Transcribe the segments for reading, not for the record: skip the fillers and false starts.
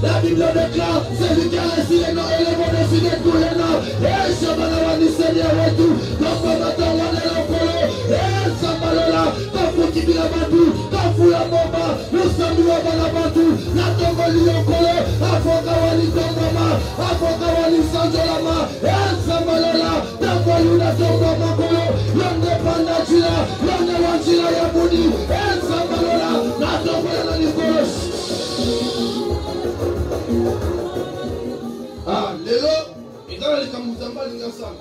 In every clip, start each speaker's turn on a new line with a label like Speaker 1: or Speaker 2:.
Speaker 1: La Bible déclare, c'est lui qui a réussi les noms et les mots décidés tous les noms. Et je me lève du Seigneur et tout. Quand on va t'en aller au polo, et ça va là, quand faut qu'il y ait la batou, quand faut la bomba, nous sommes nous avant la batou, la tombe lui au polo, avant qu'Awali Tombama, avant qu'Awali Sanjolama, et ça va là, tant qu'on lui la tombe au polo, l'homme de Pandachila, l'homme de Wachila, Nzamba Lingasala.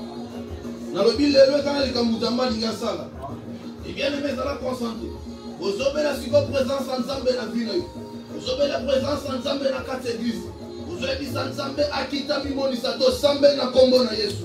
Speaker 1: Dans le bilan, le canal est Nzamba Lingasala. Et bien aimé, ça la concentré. Vous avez la présence ensemble dans la ville. Vous avez la présence ensemble dans la 4 églises. Vous avez dit ensemble à Kitami Monisato, ensemble dans Combo na Yesu.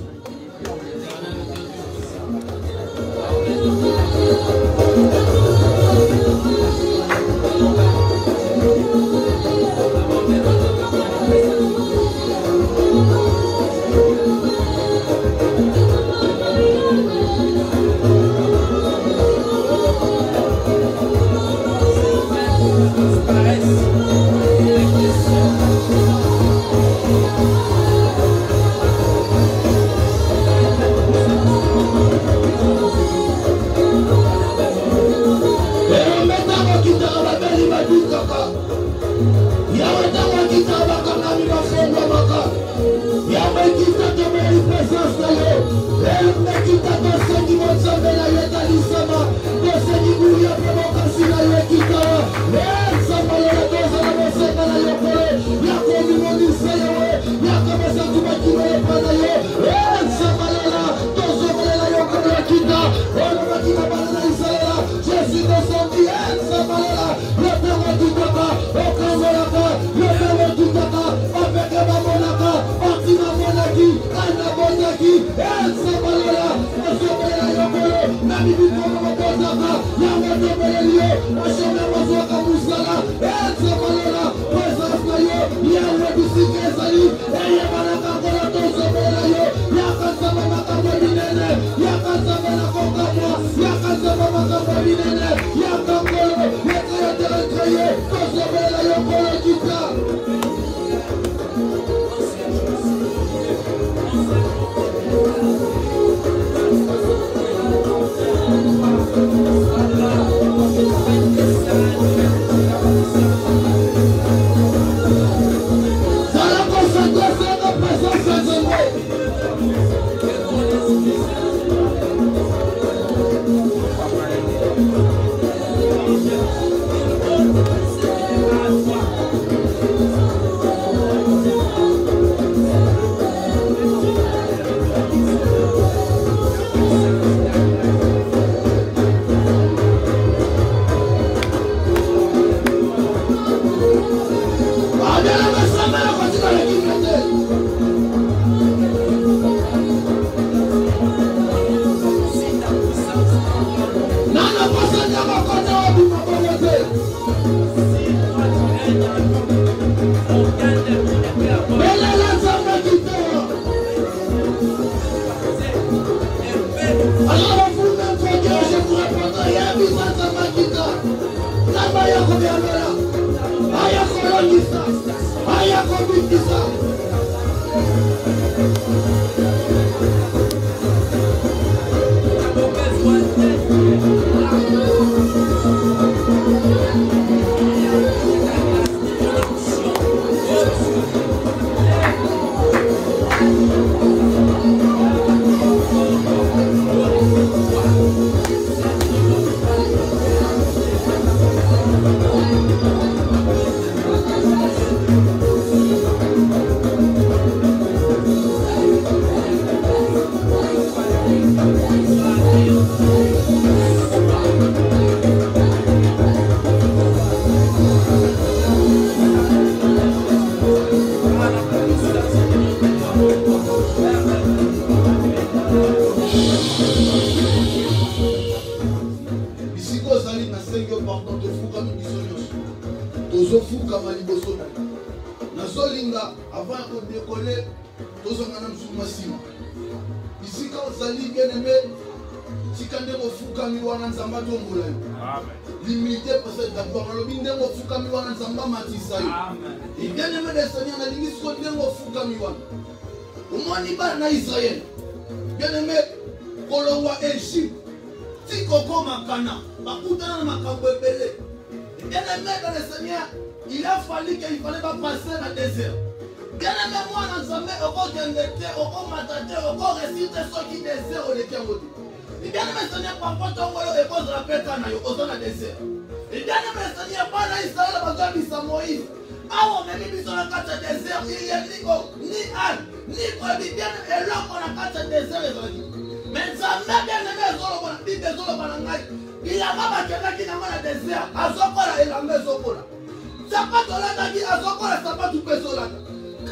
Speaker 2: Il a fallu qu'il fallait pas passer dans le désert. Bien aimé, moi, dans Zambé, au cours d'un été, au cours matin, au cours réciter ceux qui désirent au désert. Et bien aimé, Seigneur, parfois, ton voyage est cause de la paix, au désert. Et bien aimé, Seigneur, pas dans Israël, Moïse. awa memi biso na kati ya désert il y a ni âne ni brebis bien eloko na kati ya désert ezalaki mais nzambe bien aimé ezoloba na bible ezoloba na ngai bilamba bakendaki nango na désert azokola elamba ezokola sapato olataki azokola sapato mpe ezolata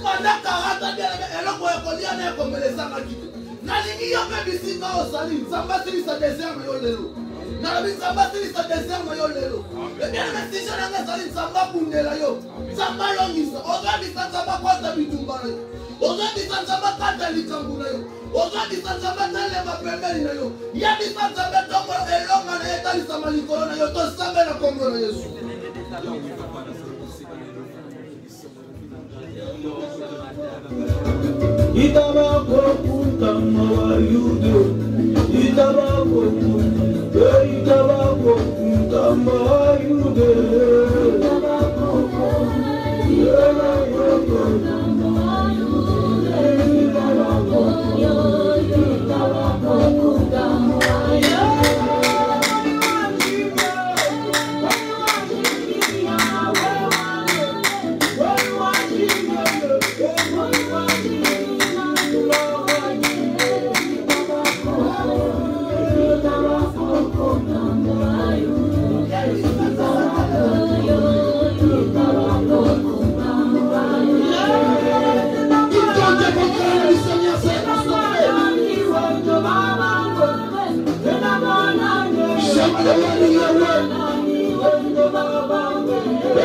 Speaker 2: pendant 40 bien aimé eloko ya kolia na ekomelesangaki te nalingi yo mpe bisika osali nzambe asilisa désert na yo lelo nalobi nzambe asilisa désert na yo lelo ebien mesije nanga ezali nzambe abundela yo nzambe alongisa ozwabisa nzambe akwata bitumba na yo ozwabisa nzambe akata likambo na yo ozwabisa nzambe atalemba pembeni na yo yabisa nzambe ntongo elonga na ye etalisama likolo na yo tosambe na kombo na yesu
Speaker 1: Itabako kutama wa yude Itabako kutama wa yude Itabako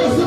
Speaker 2: Yes.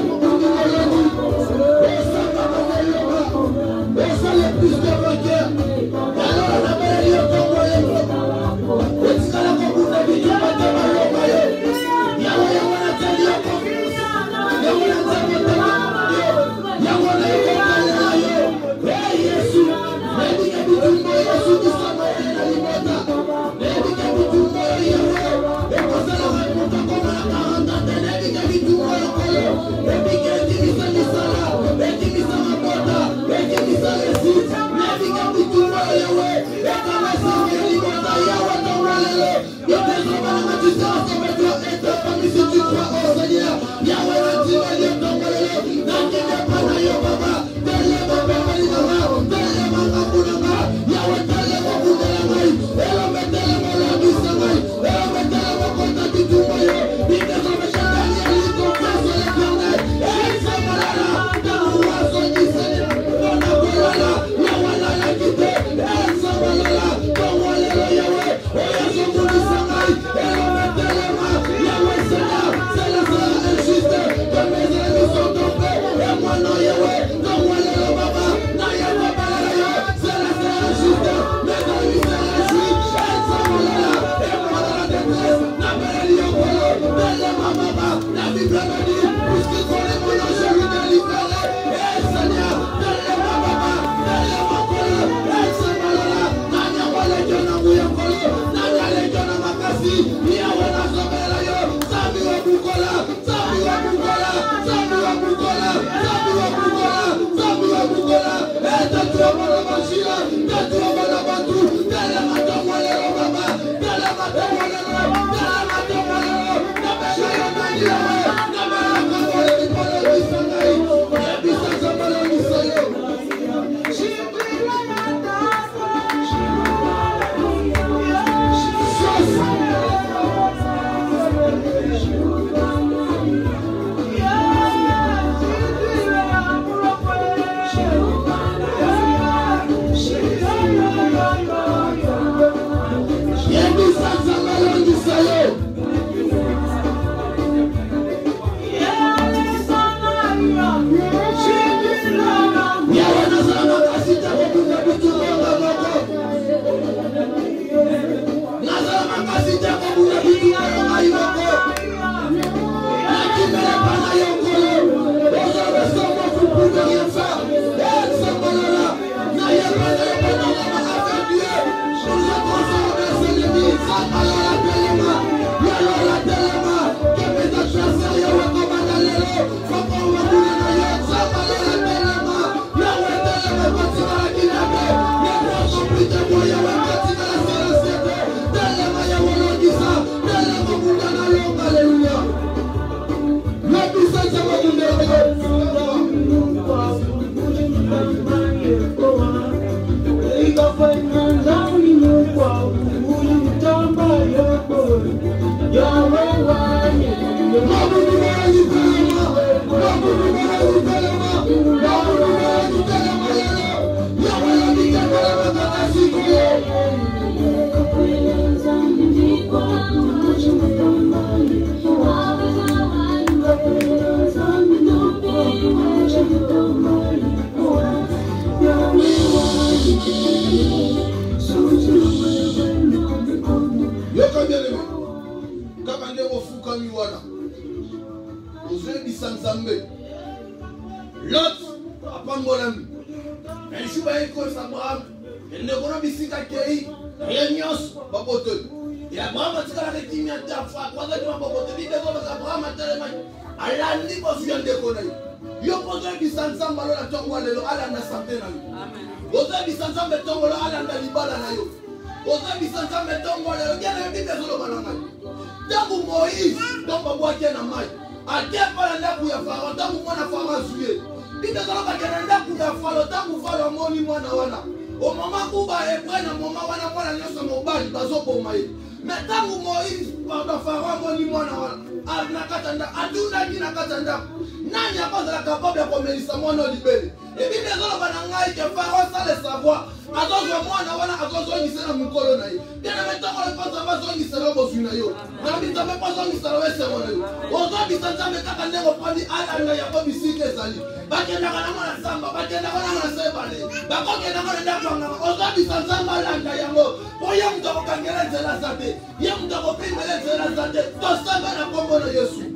Speaker 2: L'autre, après mon un jour, il cause Abraham, il ne connaît pas si il réunion, pas pote. Et Abraham a dit à la rétime, à ta foi, quoi que tu m'as pas pote, il dit que Abraham a tellement, à la nuit, on vient de connaître. Il y a pas de distance, on va la tomber, à la santé. Vous avez distance, on va tomber, à la libala. Vous avez distance, on va tomber, à la libala. Tangu Moïse, donc on voit qu'il y a un maille. À quel point on a pu faire, tangu on a fait un sujet. Bide zalo bakenda kuda falo tangu falo moni mwana wana. O mama kuba eprena mama wana mwana nyoso mobali bazoboma ye. Mais tangu Moïse pardon faro moni mwana wana. Nakatanda aduna kina katanda. Nani akozala capable ya komelisa mwana libele. Et bide zalo banangai ke faro ça le savoir. Azozo mwana wana azozo ngisena mukolo na ye. Bien metango le pasa bazo ngisela bosuna yo. Na bitame paso ngisela wese mwana yo. Ozo bitanta mekaka ndeko pandi ala ya bobisike zali. Bakenda kana mwana samba, bakenda kana mwana sebale. Bakokenda kana ndapanga, ozabisa samba landa yango. Boya mutako kangela nzela zate. Ye mutako pingela nzela zate. To samba na kombo na Yesu.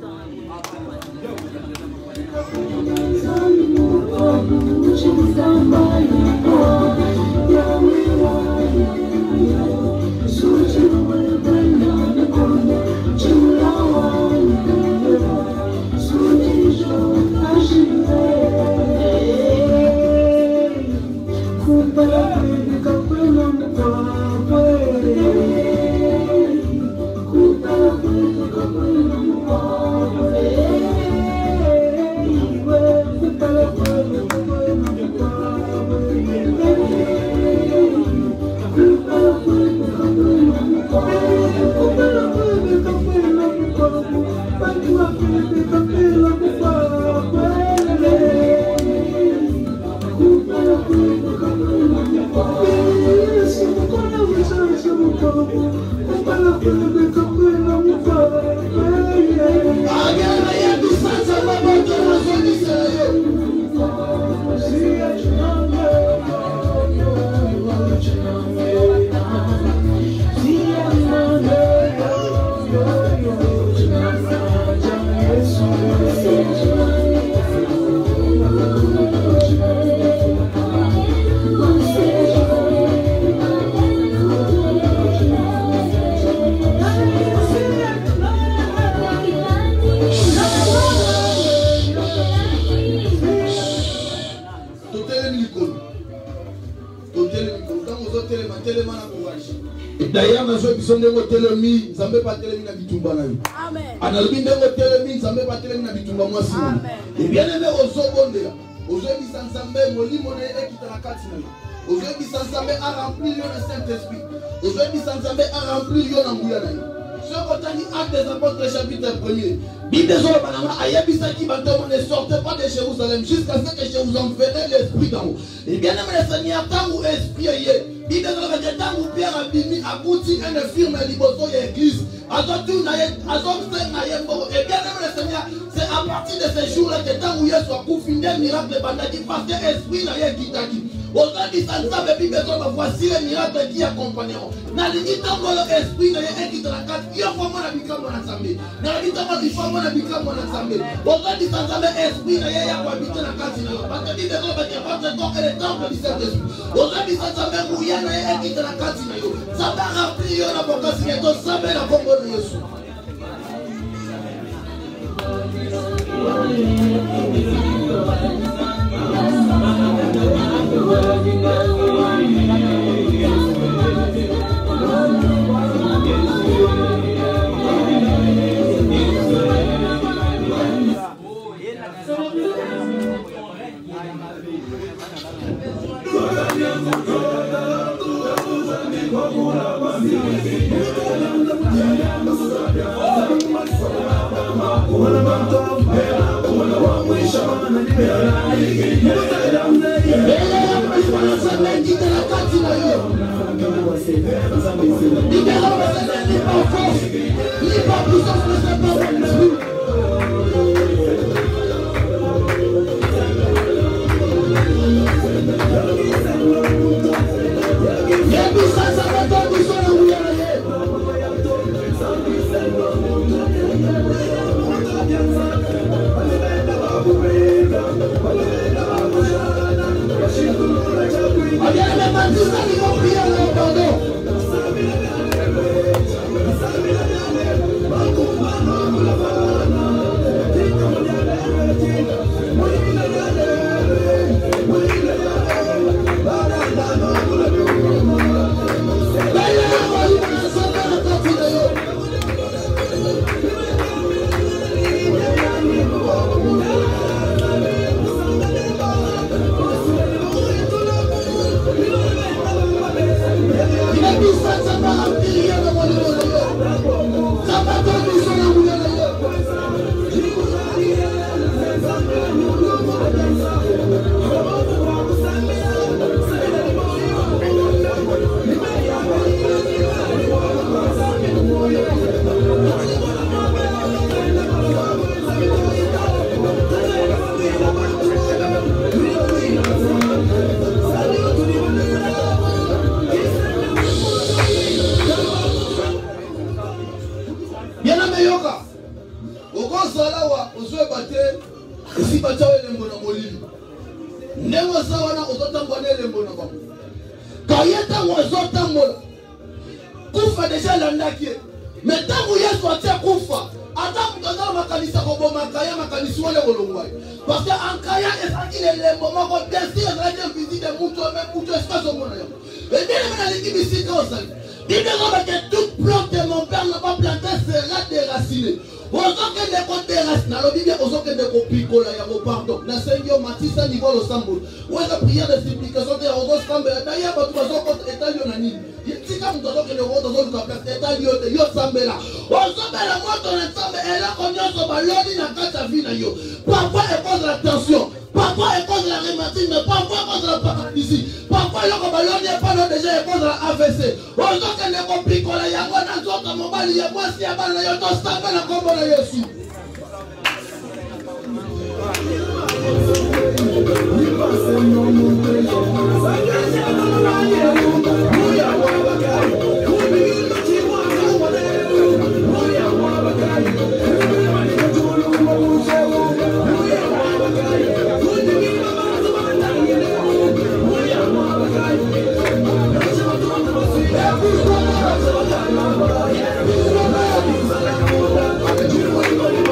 Speaker 2: D'ailleurs, nous sommes des télémis, nous sommes pas télémis na bitumba na yo. Amen. Analobi ndeko télémis, nous sommes pas télémis na bitumba moi si. Et bien aimé ozobondela. Ozobi sansambe molimo na ekita na kati na yo. Ozobi sansambe a remplir yo na Saint-Esprit. Ozobi sansambe a remplir yo na nguya na yo. Ce côté Actes des Apôtres chapitre 1er. Bible zolo bananga ayebisa ki bato ne sortez pas de Jérusalem jusqu'à ce que je vous enverrai l'esprit d'en haut. Et bien aimé le Seigneur tangu esprit yé. Bible zolo que tangu Pierre abimi abouti une firme liboso ya église. Azotu na ye azomse na ye mbo. Et bien aimé le Seigneur, c'est à partir de ces jours-là que tangu Yesu akufinde miracle bandaki parce que esprit na ye kitaki. Aujourd'hui, ça ne savait plus besoin de voici les miracles qui accompagneront. Dans les temps où l'esprit n'est qui dans la carte, il y a vraiment la bicam mon assemblée. Dans les temps où il faut mon bicam mon assemblée. Aujourd'hui, ça ne savait esprit n'est pas habité la carte. Parce que les hommes qui ont fait temps et le temple du Saint-Esprit. Aujourd'hui, ça ne savait où il y a qui dans la carte. Ça va remplir la boca si il ça va la bombe de Jésus. Toute plante que mon père n'a pas plantée sera déracinée. Ozokende koteras na lobi bien ozokende kopikola ya pardon na sengyo matisa niveau lo sambo weza prière de supplication de ozosamba daya batu bazoko etalio na nini yitika mtoto kende woto zozuka place etalio te yo sambela ozobela moto na sambe ela konyoso baloni na kata vina yo parfois à cause de la tension, parfois à cause de la rhumatisme, parfois à cause de la paralysie, parfois il y a pas déjà à cause de la AVC. Aujourd'hui, les compliqués, il y a un autre mobile, il y a moi si il y a un autre stable, la combo de Jésus.
Speaker 1: Thank you.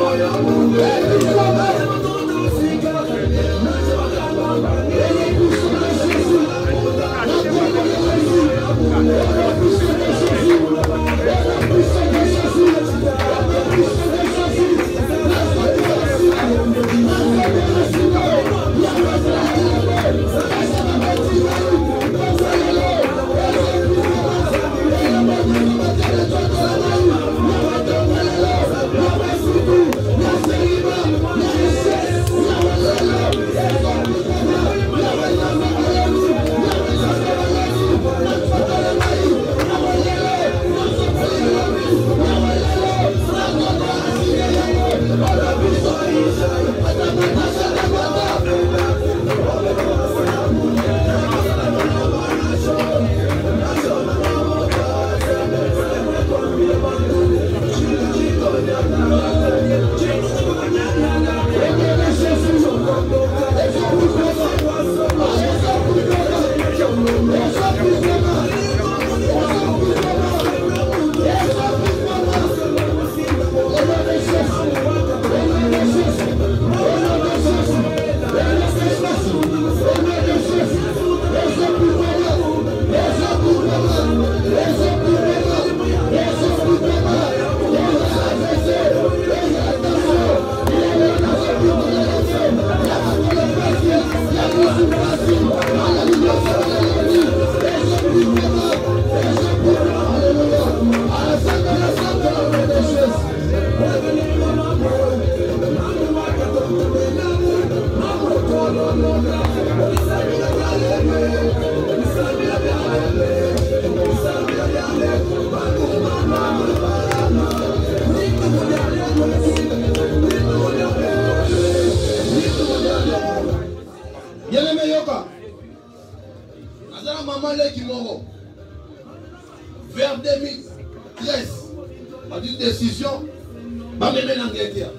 Speaker 2: Angleterre.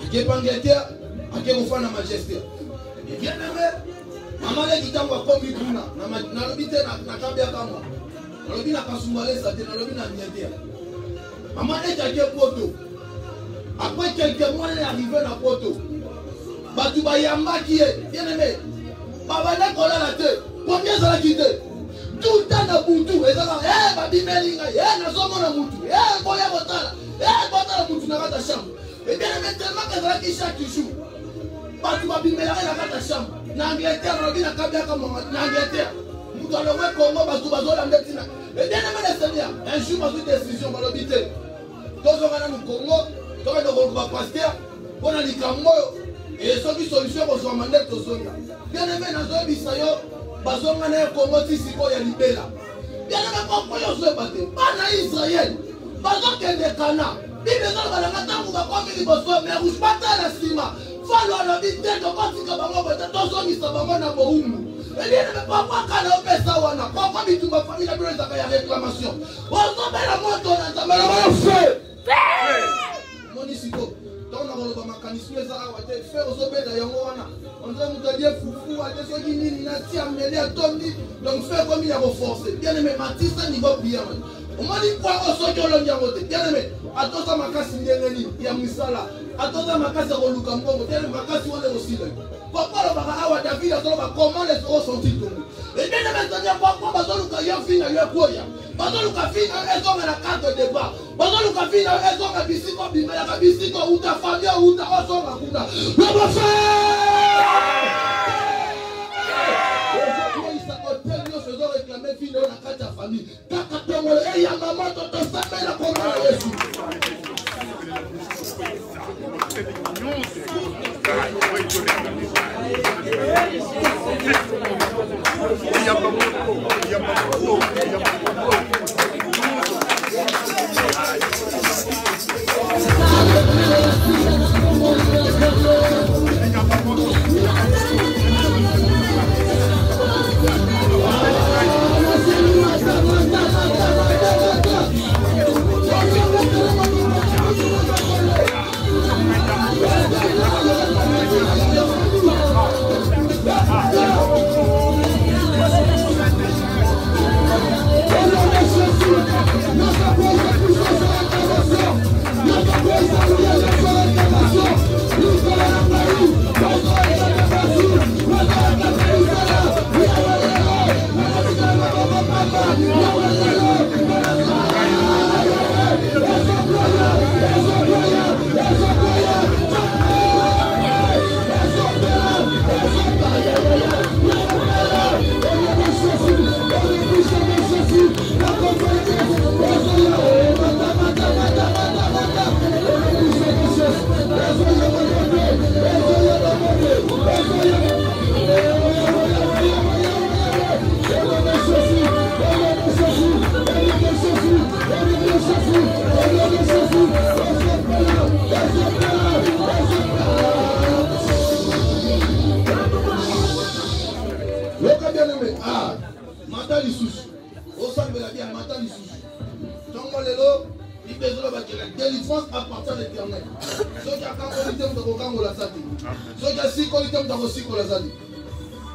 Speaker 2: Ake pa Angleterre, ake kofana Manchester. Et bien aimé, maman le kitango akomi kuna, na lobi te na kambia kama. Na lobi na kasumale sa te, na lobi na Angleterre. Maman est ake poto. Après quelques mois, elle est arrivée à Poto. Batouba Yamba qui est, bien aimé. Babana Kola la tête. Combien ça l'a quitté? Tout le temps dans Boutou. Et ça va, Babi Melinga, Nazomo na Moutou, Boya Botala, Botala Moutou na ta chambre. Et bien aimé, tellement que ça l'a quitté chaque jour. Batouba Bimelinga na ta chambre. Na Angleterre, on a dit na Kabia comme na Angleterre. Nous allons voir comment Batouba Zola Mbetina. Et bien aimé, les seigneurs, un jour, ma décision, ma l'obité. Tous on va dans le Congo. Quand on va pasteur, on a dit et ceux qui solution pour son mandat de Sonia. Bien aimé, dans un bisayo, Bazon a un Congo ici pour y libérer. Bien aimé, pourquoi on se battait? Pas dans Israël. Bazon qui est des canards. Bible dans la matin, on va comme il bosse, mais rouge pas la cima. Fallo à la vie, dès que quand tu vas voir, dans son mission, on va voir. Et bien aimé, pourquoi quand on fait ça, on a pourquoi tu ma famille a besoin de réclamation. On s'en met la moto, on s'en met la moto. Monisiko, tant on a le mécanisme, les arabes, faire aux obéis d'ailleurs, on doit nous dire foufou, à des gens qui n'ont pas amené à Tony, donc faire comme il a renforcé. Bien aimé, Matisse, il va bien. On m'a dit quoi au sol de l'Ondiamote. Bien aimé, à toi ça m'a cassé Ndengeni, il y a Moussala, à toi ça m'a cassé Rolukambo, bien aimé, m'a cassé on est aussi là. Pourquoi le Barawa David a trouvé comment les euros sont ils tombés? Et bien aimé, c'est-à-dire pourquoi Bazoluka Yafin a eu un quoi? Bazoluka Fin a raison à la carte de débat. Bazoluka Fin a raison à Bissiko, Bimela, Bissiko, ou ta famille, ou ta raison à Kuna. Le Bafé! Ils s'appellent, réclamer Fin de la carte de famille. Et il y a maman, tonton, ça met la commande dessus.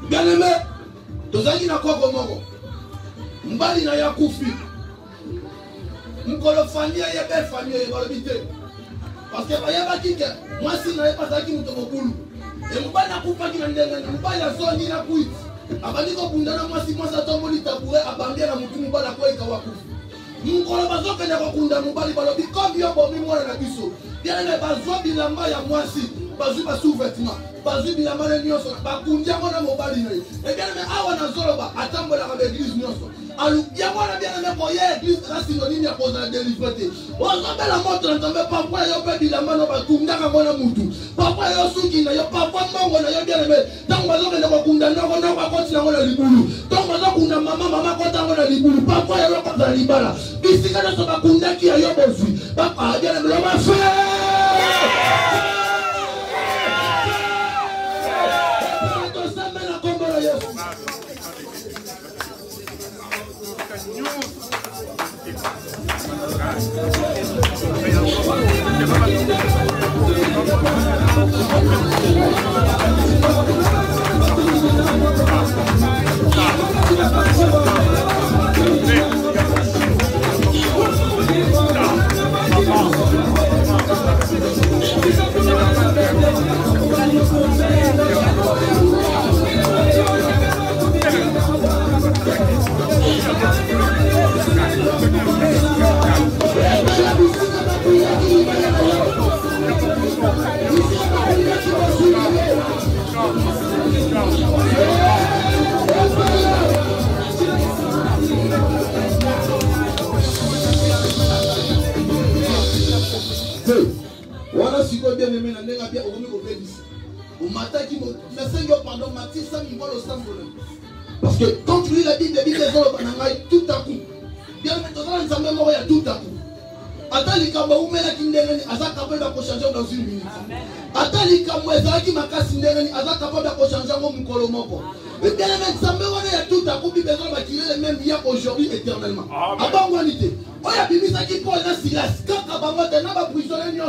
Speaker 2: Bien aimé, tozaki na koko moko mbali na ya kufi mukolo famille ya belle famille ya balobité parce que bayabaki ke mwasi na epasaki muto mokulu e mbali na kupaki na ndenge mbali azongi na kuiti abandi ko bundana mwasi atomboli tabure abambia na mutu mbali akoika wa kufi mukolo bazokenda kokunda mobali balobi kobi yo bomi mwana na biso bien aimé bazwa bilamba ya mwasi bazwi basous-vêtements bazwi bilamba na nyonso bakundia mwana mobali na ye et bien aimé awa na zoloba atambolaka ba église nyonso alubia mwana bien aimé koye église na synonyme ya kozala délivré te ozobela moto na nzambe parfois yo mpe bilamba no bakundaka mwana mutu parfois yo suki na yo parfois mbongo na yo bien aimé ntango bazokende kokunda ndoko akoti nango na libulu ntango bazokunda mama akoti yango na libulu parfois yo kozala libala bisika nyonso bakundaki ya yo bozwi bien aimé lo bafe
Speaker 3: News.
Speaker 2: Voilà si vous bien aimé, la nègre bien au milieu de l'église. Au matin qui me fait pardon, Mathis, ça m'y voit le sang. Parce que quand tu lis la Bible, les gens tout à coup. Bien maintenant, nous sommes morts tout à coup. Attends les camarades, mais la kindéreni, à ça capable de changer dans une minute. Attends les camarades, qui m'a cassé kindéreni, à ça capable de changer mon colombo. Et bien maintenant, ça me voit tout à coup, puis besoin de tirer les mêmes liens aujourd'hui éternellement. Avant humanité. Oh, il y a Bimisa qui prend la Silas. Quand Kabamote n'a pas prisonnier,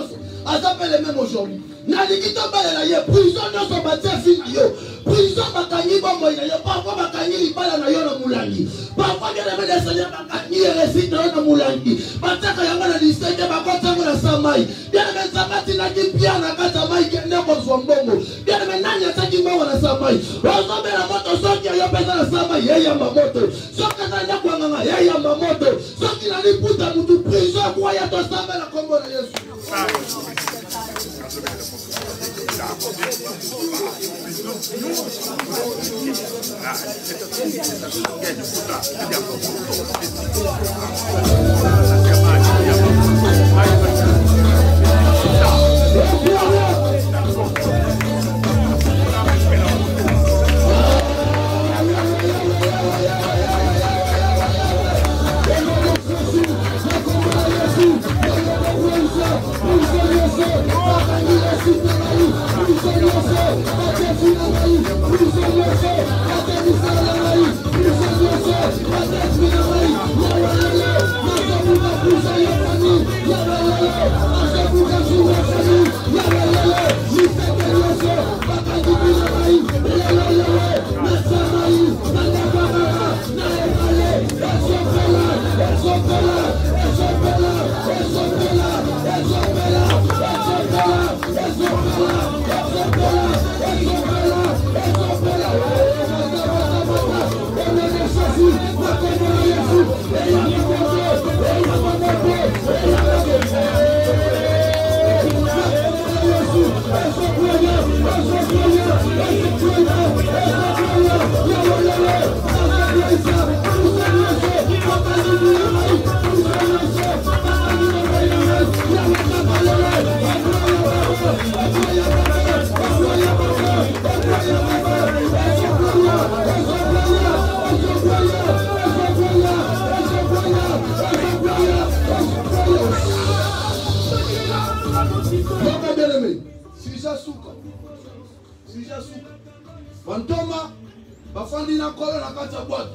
Speaker 2: à ça fait les mêmes aujourd'hui. Naliki tombé la yé, prison nyonso batia fina yo. Prison bakanyi bombo ina yo. Parfois bakanyi libala na yo na mulangi. Parfois bien aimé des seigneurs bakanyi récite na yo na mulangi. Bataka yango na diseke bakota ngo na samai. Bien aimé sabati na kipia na kata mai kende ko zombongo. Bien aimé nani ataki mbawa na samai. Rozo bela moto soki yo pesa na samai yeye mamoto. Soka na nyakwa nganga yeye mamoto. Soki na liputa mutu prison kwa ya to samba na kombo na Yesu. Fantoma, bafandi na kolo na kati ya boîte.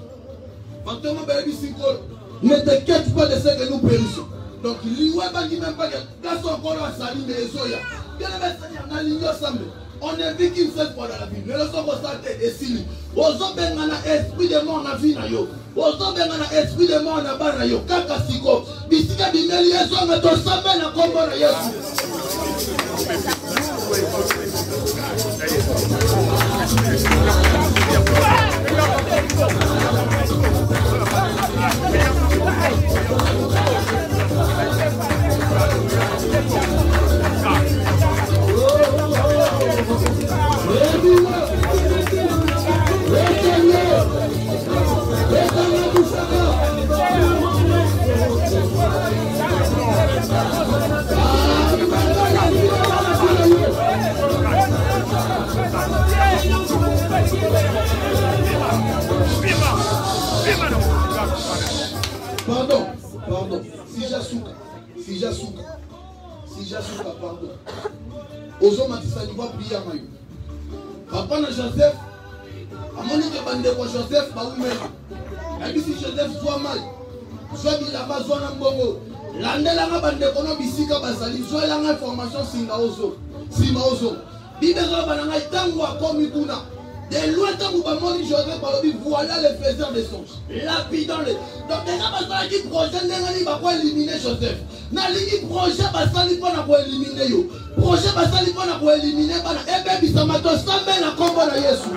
Speaker 2: Fantoma baby sikolo. Ne t'inquiète pas de ce que nous périssons. Donc liwe bangi même pas que place encore à sali mais ezoya. Bien le Seigneur na linyo sambe. On est vu qu'une seule fois dans la Bible. Le leçon constaté et sili. Ozo bengana esprit de mort na vie na yo. Ozo bengana esprit de mort na ba na yo. Kaka siko. Bisika bimeli ezo na to sambe na kombo na Yesu. Pardon, si Jasuka, pardon. Ozo Matissa n'y va prier à Maï. Papa na Joseph, à mon niveau bande pour Joseph, bah oui, mais si Joseph soit mal, soit il a pas besoin d'un bongo. L'année là, bande pour nous, bisika basali, soit la information singa ozo. Bibéra bananga tangwa comme kuna. De loin, tant que vous m'avez dit, voilà le faiseur des songes. Lapidant les. Donc, déjà, parce que projet, n'est pas pour éliminer Joseph. N'a pas projet, parce qu'il faut éliminer. projet basali mpona koelimine bana ebebisama tosambe na kombo na Yesu.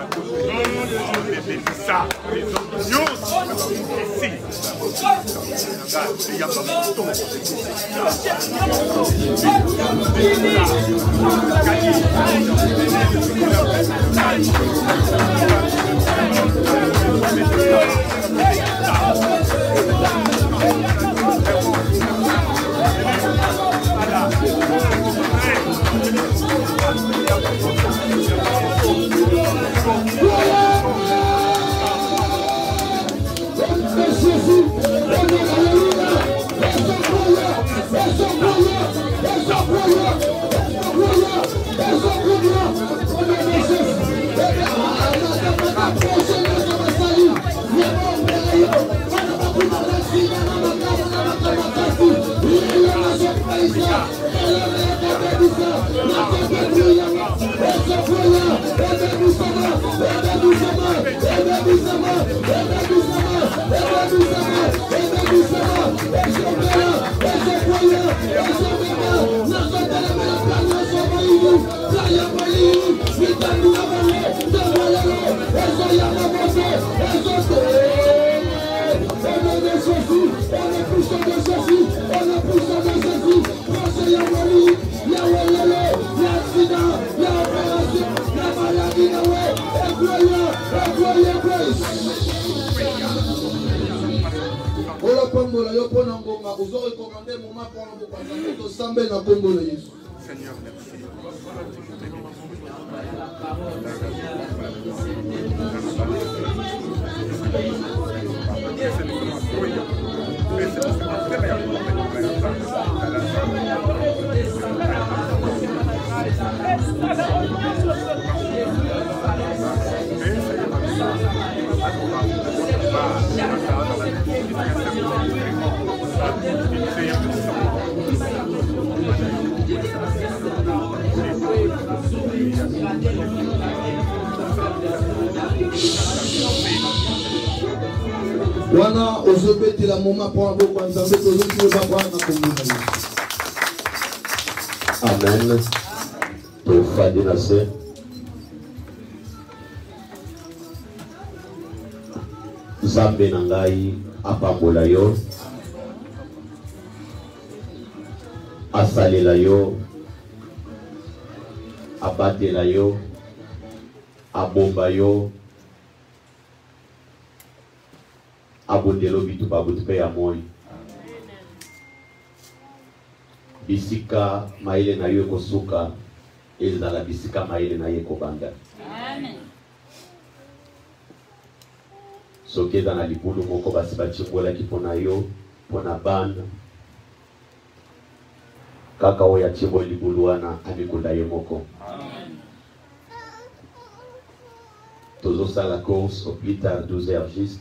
Speaker 3: Seigneur, merci.
Speaker 1: Wana ozobeti la moment pour avoir kwa nzambe tozoki ba kwa na komuna.
Speaker 4: Amen. To fadi na se. Nzambe na ngai apambola yo. Asalela yo. Abatela yo. Abomba yo. Abondelo bitu babutupe ya moi. Bisika maile na yo kosuka ezala bisika maile na ye kobanda. Amen. Soki na libulu moko basi bachimbola kipona yo pona banda. Kaka oya chimbo libulu wana amikunda ye moko. Amen. Tozo sala course au plus tard 12h juste.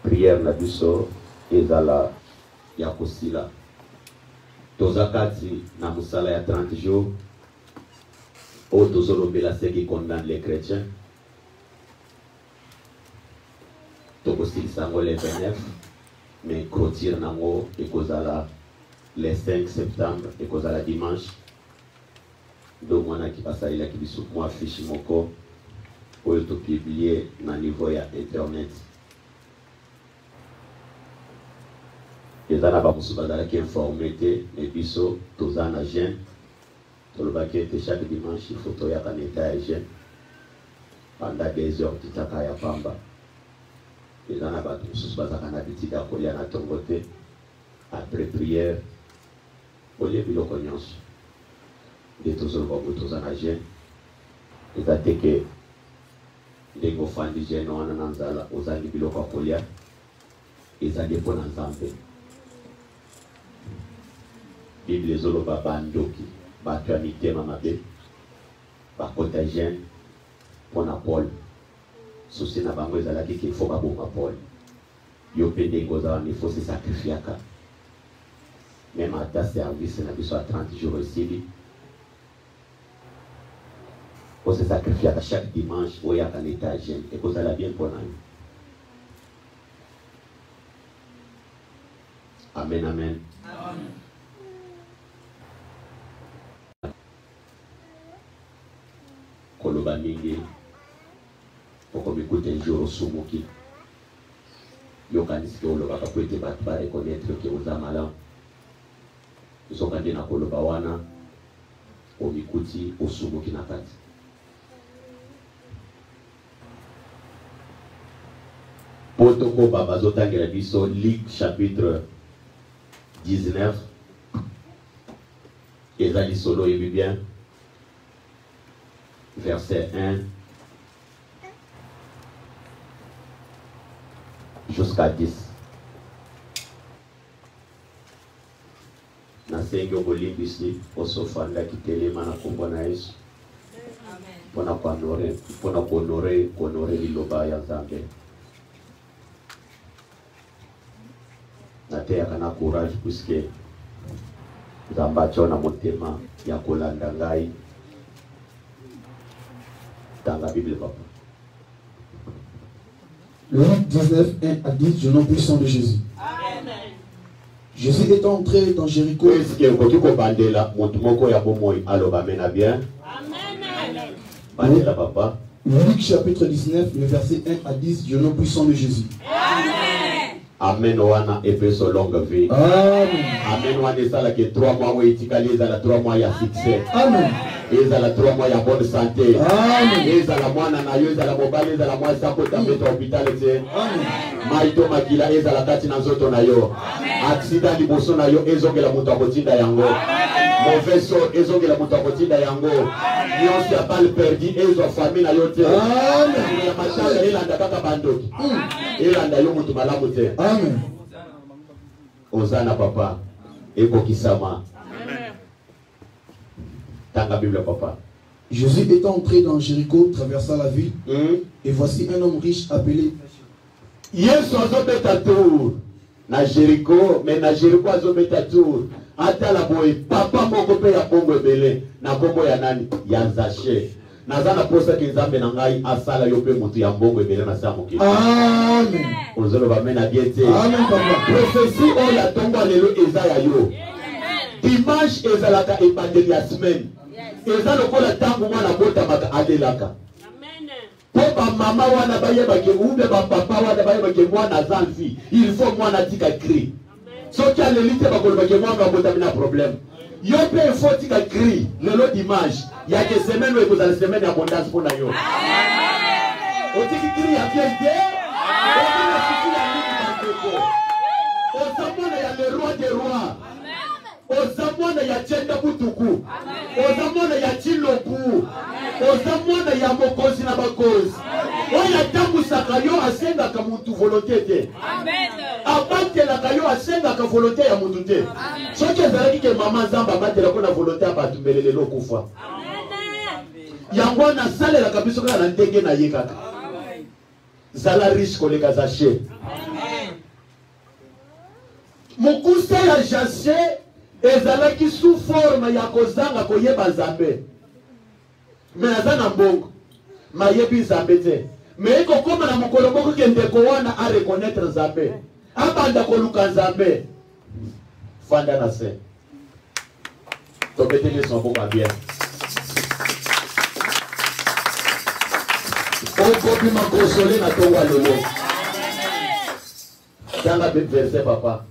Speaker 4: Prière na biso ezala ya kosila. Tozakati na musala ya 30 jours. O tozolombela ce qui condamne les chrétiens. Tokosili sango le 29. Mais clôture nango ekozala le 5 septembre ekozala dimanche. Do mwana ki pasalila ki biso mo affiche moko. Oyo to publier na niveau ya internet. Les gens n'ont pas qui informé mais biso tozana jeune tolobaki chaque dimanche il faut toya kaneta ya jeune pendant 2 heures tutaka ya pamba. Les gens n'ont pas tous bazaka na bitika kolia na tongote après prière olie biloko nyonso de tozoloba tozana jeune ezate ke ndenge ofandi jeune wana na nzala ozangi biloko kolia ezali mpona nzambe. Bible zoloba bandoki bato ya mitema mabe bakota jeune pona Paul souci na bango ezalaki qu'il faut baboma Paul yo mpe ndenge ozala il faut se sacrifiaka même ata service na biso ya 30 jours esili ose sacrifiaka chaque dimanche oyaka na eta jeune ekozala bien mpona yo. Amen, amen. Amen. koloba mingi okomikuta un jour osumuki yokanisi ke olobaka po ete bato bareconnaître ke oza malamu soka nde na koloba wana omikuti osumuki na kati. Po tokoba bazotangela biso Luc chapitre 19 eza lisolo yebi bien verset 1 jusqu'à 10. Nasengi okolimbisi osofanda kitelema na kombo na Yesu mpona kuhonore liloba ya Nzambe. Nateyaka na courage puisque Nzambe atyo na motema ya kolanda ngai. Tanga Bible papa.
Speaker 1: Luc 19, 1 à 10, je nom puissant de Jésus.
Speaker 3: Amen.
Speaker 1: Jésus est entré dans Jéricho.
Speaker 4: Est-ce que vous pouvez bandela montumoko ya bomoi aloba mena bien?
Speaker 3: Amen.
Speaker 4: Bandela papa.
Speaker 1: Luc chapitre 19, le verset 1 à 10, je nom puissant de Jésus.
Speaker 3: Amen.
Speaker 4: Amen wana epeso longue vie.
Speaker 1: Amen.
Speaker 4: Amen wana ezala ke 3 mois wa etikali ezala 3 mois ya succès.
Speaker 1: Amen.
Speaker 4: Ezala 3 mois ya bonne santé.
Speaker 1: Amen.
Speaker 4: Ezala mwana na yo ezala mobali ezala mwasi akota mettre hôpital te.
Speaker 1: Amen.
Speaker 4: Maito makila ezala kati na nzoto na yo. Accident liboso na yo ezongela moto akotinda yango. Mauvais sort ezongela moto akotinda yango. Nyonso ya balle perdu ezwa famille na yo te.
Speaker 1: Amen.
Speaker 4: Ya matanga elanda kaka bandoki. Elanda yo moto malamu te.
Speaker 1: Amen.
Speaker 4: Ozana papa ekokisama. Tanga Bible papa.
Speaker 1: Jésus étant entré dans Jéricho, traversa la ville, et voici un homme riche appelé
Speaker 4: Yesu azobeta tour na Jéricho, mais na Jéricho azobeta tour. Atala boy papa moko pe ya bongo ebele na kombo ya nani ya Zaché. Nazana posa ke Nzambe na ngai asala yo pe mutu ya bongo ebele na sa mokili.
Speaker 1: Amen.
Speaker 4: Ozolo ba mena bien te.
Speaker 1: Amen papa.
Speaker 4: Prophétie o ya tongo lelo eza ya yo. Dimanche ezalaka ebandeli ya semaine. Eza lokola tango mwana botamaka alelaka. Po ba mama wana bayebake ube ba papa wana bayebake mwana zanfi, il faut mwana tika cri. Soki alelite bakolobake mwana botami na problème. Yo pe il faut tika cri lelo dimanche. Ya ke semaine we kozala semaine ya abondance pona yo. Otiki cri ya fiète. Ozamona ya le roi des rois. Ozamona ya Chenda Butuku. Ozamona ya Chiloku. Ozamona ya mokozi na bakozi. Oya tangu sakayo asenga ka mutu volonté te.
Speaker 3: Amen.
Speaker 4: Abatela kayo asenga ka volonté ya mutu te. Soki ezalaki ke mama Nzamba abatela ko na volonté abatu mbelele lokufa. Yango na salela kabiso kana na ndenge na ye kaka. Zala riche koleka Zaché. Mokusa ya Zaché ezalaki sous forme ya kozanga koyeba Nzambe. Mais aza na mbongo mayebi Nzambe te. Mais ekokoma na mokolo moko ke ndeko wana a reconnaître Nzambe. Abanda koluka Nzambe. Fanda na se. Topeteli son bongo bien. Okobi makosole na tongo lelo. Tanga verset papa.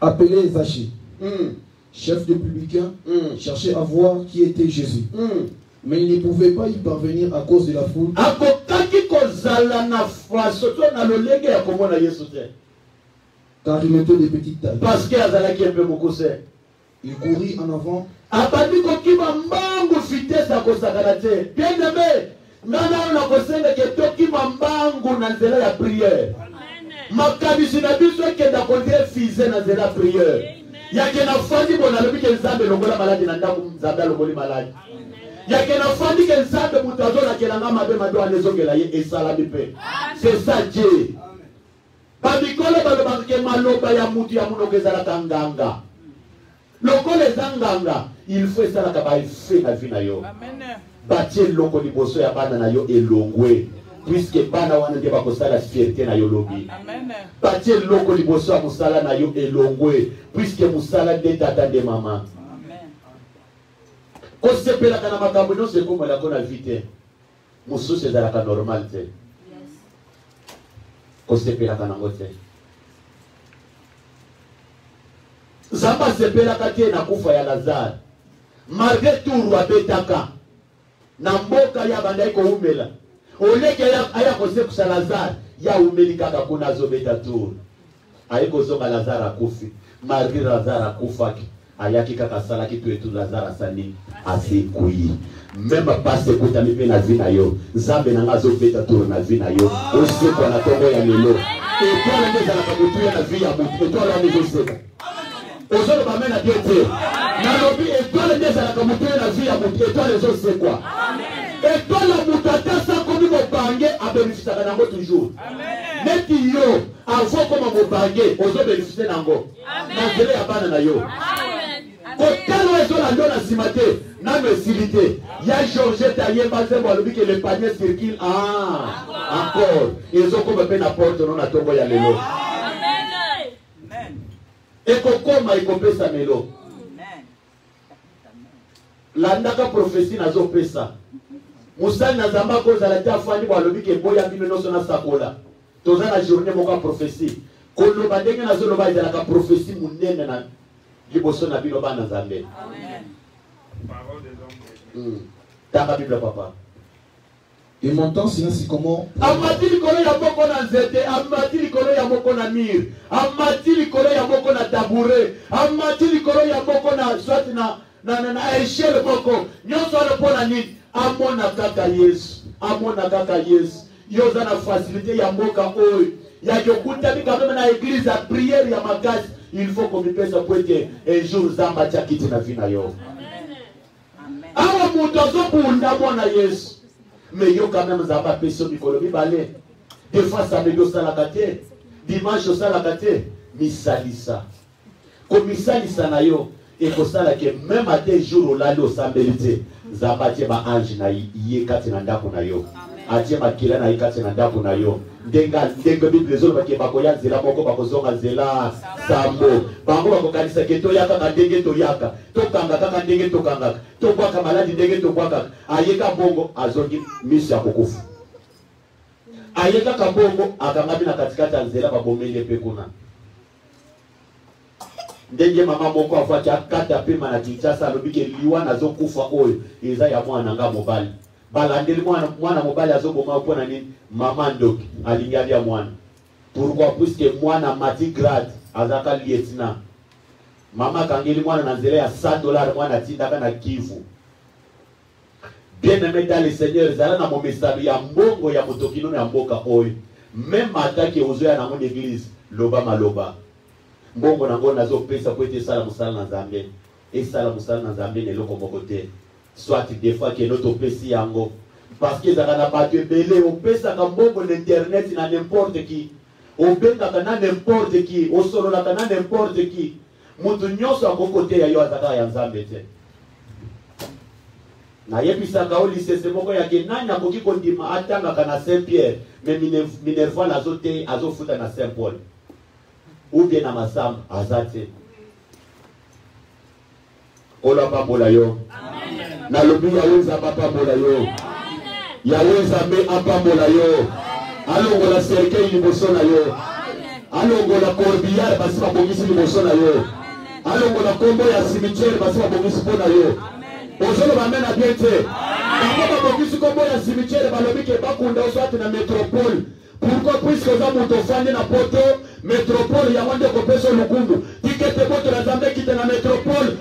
Speaker 1: appelé Zaché, chef de publicains, cherchait à voir qui était Jésus. Mais il ne pouvait pas y parvenir à cause de la foule. Car il mettait des petites tailles.
Speaker 4: Parce qu'il y a un peu beaucoup.
Speaker 1: Il courit en avant.
Speaker 4: Bien aimé, nana on a conseillé que toki mambangu na nzela ya prière. Makabisi na biso ke da kontre fize na nzela prière. Ya ke na fandi bona lobi ke Nzambe longola maladi na ndaku Nzambe longoli maladi. Ya ke na fandi ke Nzambe mutazo na kelanga mabe mado anezongela ye esala bipe. C'est ça Dieu. Babikole balobaka ke maloba ya mutu ya munoko ezala kanganga. Lokola ezanganga, il faut esala ka ba fait na vie na yo. Amen. Batie loko liboso ya bana na yo elongwe puisque bana wana nde bakosala fierté na yo lobi. Amen. Batie loko liboso ya musala na yo elongwe puisque musala nde tata nde mama. Amen. kosepelaka na makambo nyonso ekomelaka na vie te mosusu ezalaka normal te kosepelaka nango te nzambe asepelaka te na kufa ya Lazare malgré turu abetaka na mboka ya bandai koumela oleke aya kosekusa Lazare ya umeli kaka kuna azobeta turu aye kozonga Lazare akufi malgré Lazare akufaki ayaki kaka asalaki to etu Lazare asali asekui même pas ekutami mpe na vi na yo nzambe na nga azobeta turu na vi na yo osekwa na tongo ya lelo etwale nde ezalaka kotuya na vi ya motu etwale wana ezoseka ozoloba me na Dieu te nalobi etwale nde ezalaka motuya na vi ya motu etwale ezosekwa etwale motu ata sakomi mobange abénéficiaka nango toujours neti yo avant koma mobange ozobénéficie nango na nzela ya bana na yo kotalo ezolanda na nsima te nano esili te ya Georgette ayemba nzembo alobi ke le panier circule encore ezokoma mpe na porte no na ntongo ya lelo ekokoma ekopesa melo landaka profesi nazopesa mosali na nzambe akozala te afandi bo alobi ke boya bino nyonso nasakola toza na journée moko ya profesi koloba ndenge nazoloba ezalaka profesi monene na liboso na bino bana nzambe tanga Bible papa.
Speaker 1: Et mon temps, sinon c'est comment?
Speaker 4: Amati likolo ya moko na nzete, amati likolo ya moko na mir, amati likolo ya moko na tabure, amati likolo ya moko na soit na échelle moko. Nyonso wana pona nini? Amona kaka Yesu, amona kaka Yesu. Yoza na facilité ya mboka oyo. Ya yokutami quand même na église à prière ya makasi. Il faut qu'on me pèse pour que un jour zamba chakiti na vina yo. Awa mutozo bunda mwana Yesu. Mais yo quand même zamba peso mikolo mibale. Des fois ça me do salaka te. Dimanche salaka te. Misalisa. Ko misalisa na yo e ko sala ke même à des jours là lo sambelite. Zamba tie ba ange na ye kati na ndako na yo. Atie makila na ikati na ndako na yo. Ndenga Bible zolo bake bakoya nzela moko bakozonga nzela sambo. Bango bakokanisa ke to yaka ka ndenge to yaka. To kanga kaka ndenge to kanga. To kwaka maladi ndenge to kwaka. Ayeka bongo azongi misi ya kukufu. Ayeka kabongo akangabi na katikati ya nzela babomele pe kuna. Ndenge mama moko afaki akata pe mana Kinshasa alobike liwa nazokufa oyo eza ya mwana nga mobali. Balandeli mwana mobali azoboma pona nini mama ndoki alingali ya mwana. Pourquoi? Puisque mwana mati grade azaka lieutenant. Mama kangeli mwana na nzela ya $100 mwana tindaka na Kivu. Bien aimé dans le Seigneur, zala na momesalo ya mbongo ya motokino ya mboka oyo. Même attaque ozoya na mon église loba maloba. Mbongo nango nazo pesa po ete sala musala na Nzambe. Et sala musala na Nzambe ne loko moko te. Soit des fois que notre pesi yango parce que ça n'a pas de belé on pesa ka mbongo l'internet na n'importe qui. On benga na n'importe qui, on solo la na n'importe qui. Mutu nyoso akokote ya yo ataka ya Nzambe te. Na yebisa ka oli sese moko ya kenanya koki kondima atanga kana Saint-Pierre mais Minerva nazote azofuta na Saint-Paul. Ou bien na Masamba azate. Ola pambola yo. Nalobi yaweza pambola yo. Yaweza me apambola yo. Alongo la cercueil liboso na yo. Alongo la corbillard basi babongisi liboso na yo. Alongo la kombo ya cimetière basi babongisi pona yo. Ozolo bamena bien te. Bako babongisi kombo ya cimetière balobi ke bakunda oswati na métropole. Pourquoi? Puisque oza moto fandi na poto métropole ya wande kopesa lukundu. Tikete moto na Nzambe kite na métropole.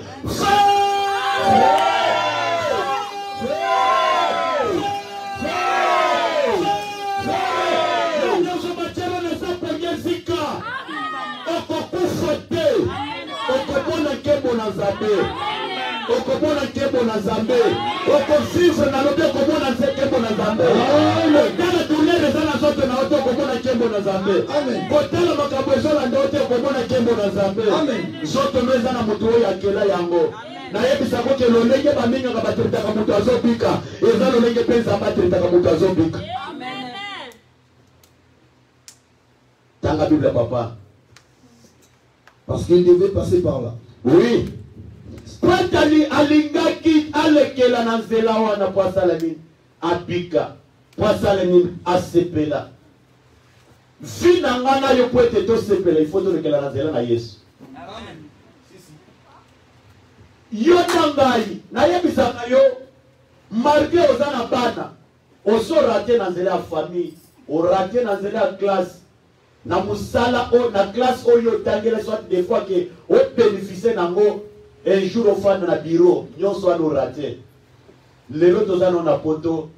Speaker 4: Okomona kebo na Nzambe okosifre na lobe okomona kebo na Nzambe kala douleur ezala zote na oto okomona kebo na Nzambe kotala makambo ezolanda ote okomona kebo na Nzambe zote meza na moto oyo akela yango nayebisa ko ke lolenge bamingaka bateretaka moto azobika eza lolenge mpe Nzambe ateretaka moto azobika. Tanga Bible papa.
Speaker 1: Parce qu'il devait passer par là.
Speaker 4: Oui. Patali alingaki aleke kolekela na nzela wana po asala nini abika po asala nini asepela vi na nga na yo po ete tosepela il faut tolekela na nzela na Yesu. Yo na ngai nayebisaka yo marke oza na bana oso rate na nzela ya famille orate na nzela ya classe na musala o na classe oyo otangela soit des fois que o bénéficier nango un jour au fond na bureau nyonso wana orate lelo tozana na poto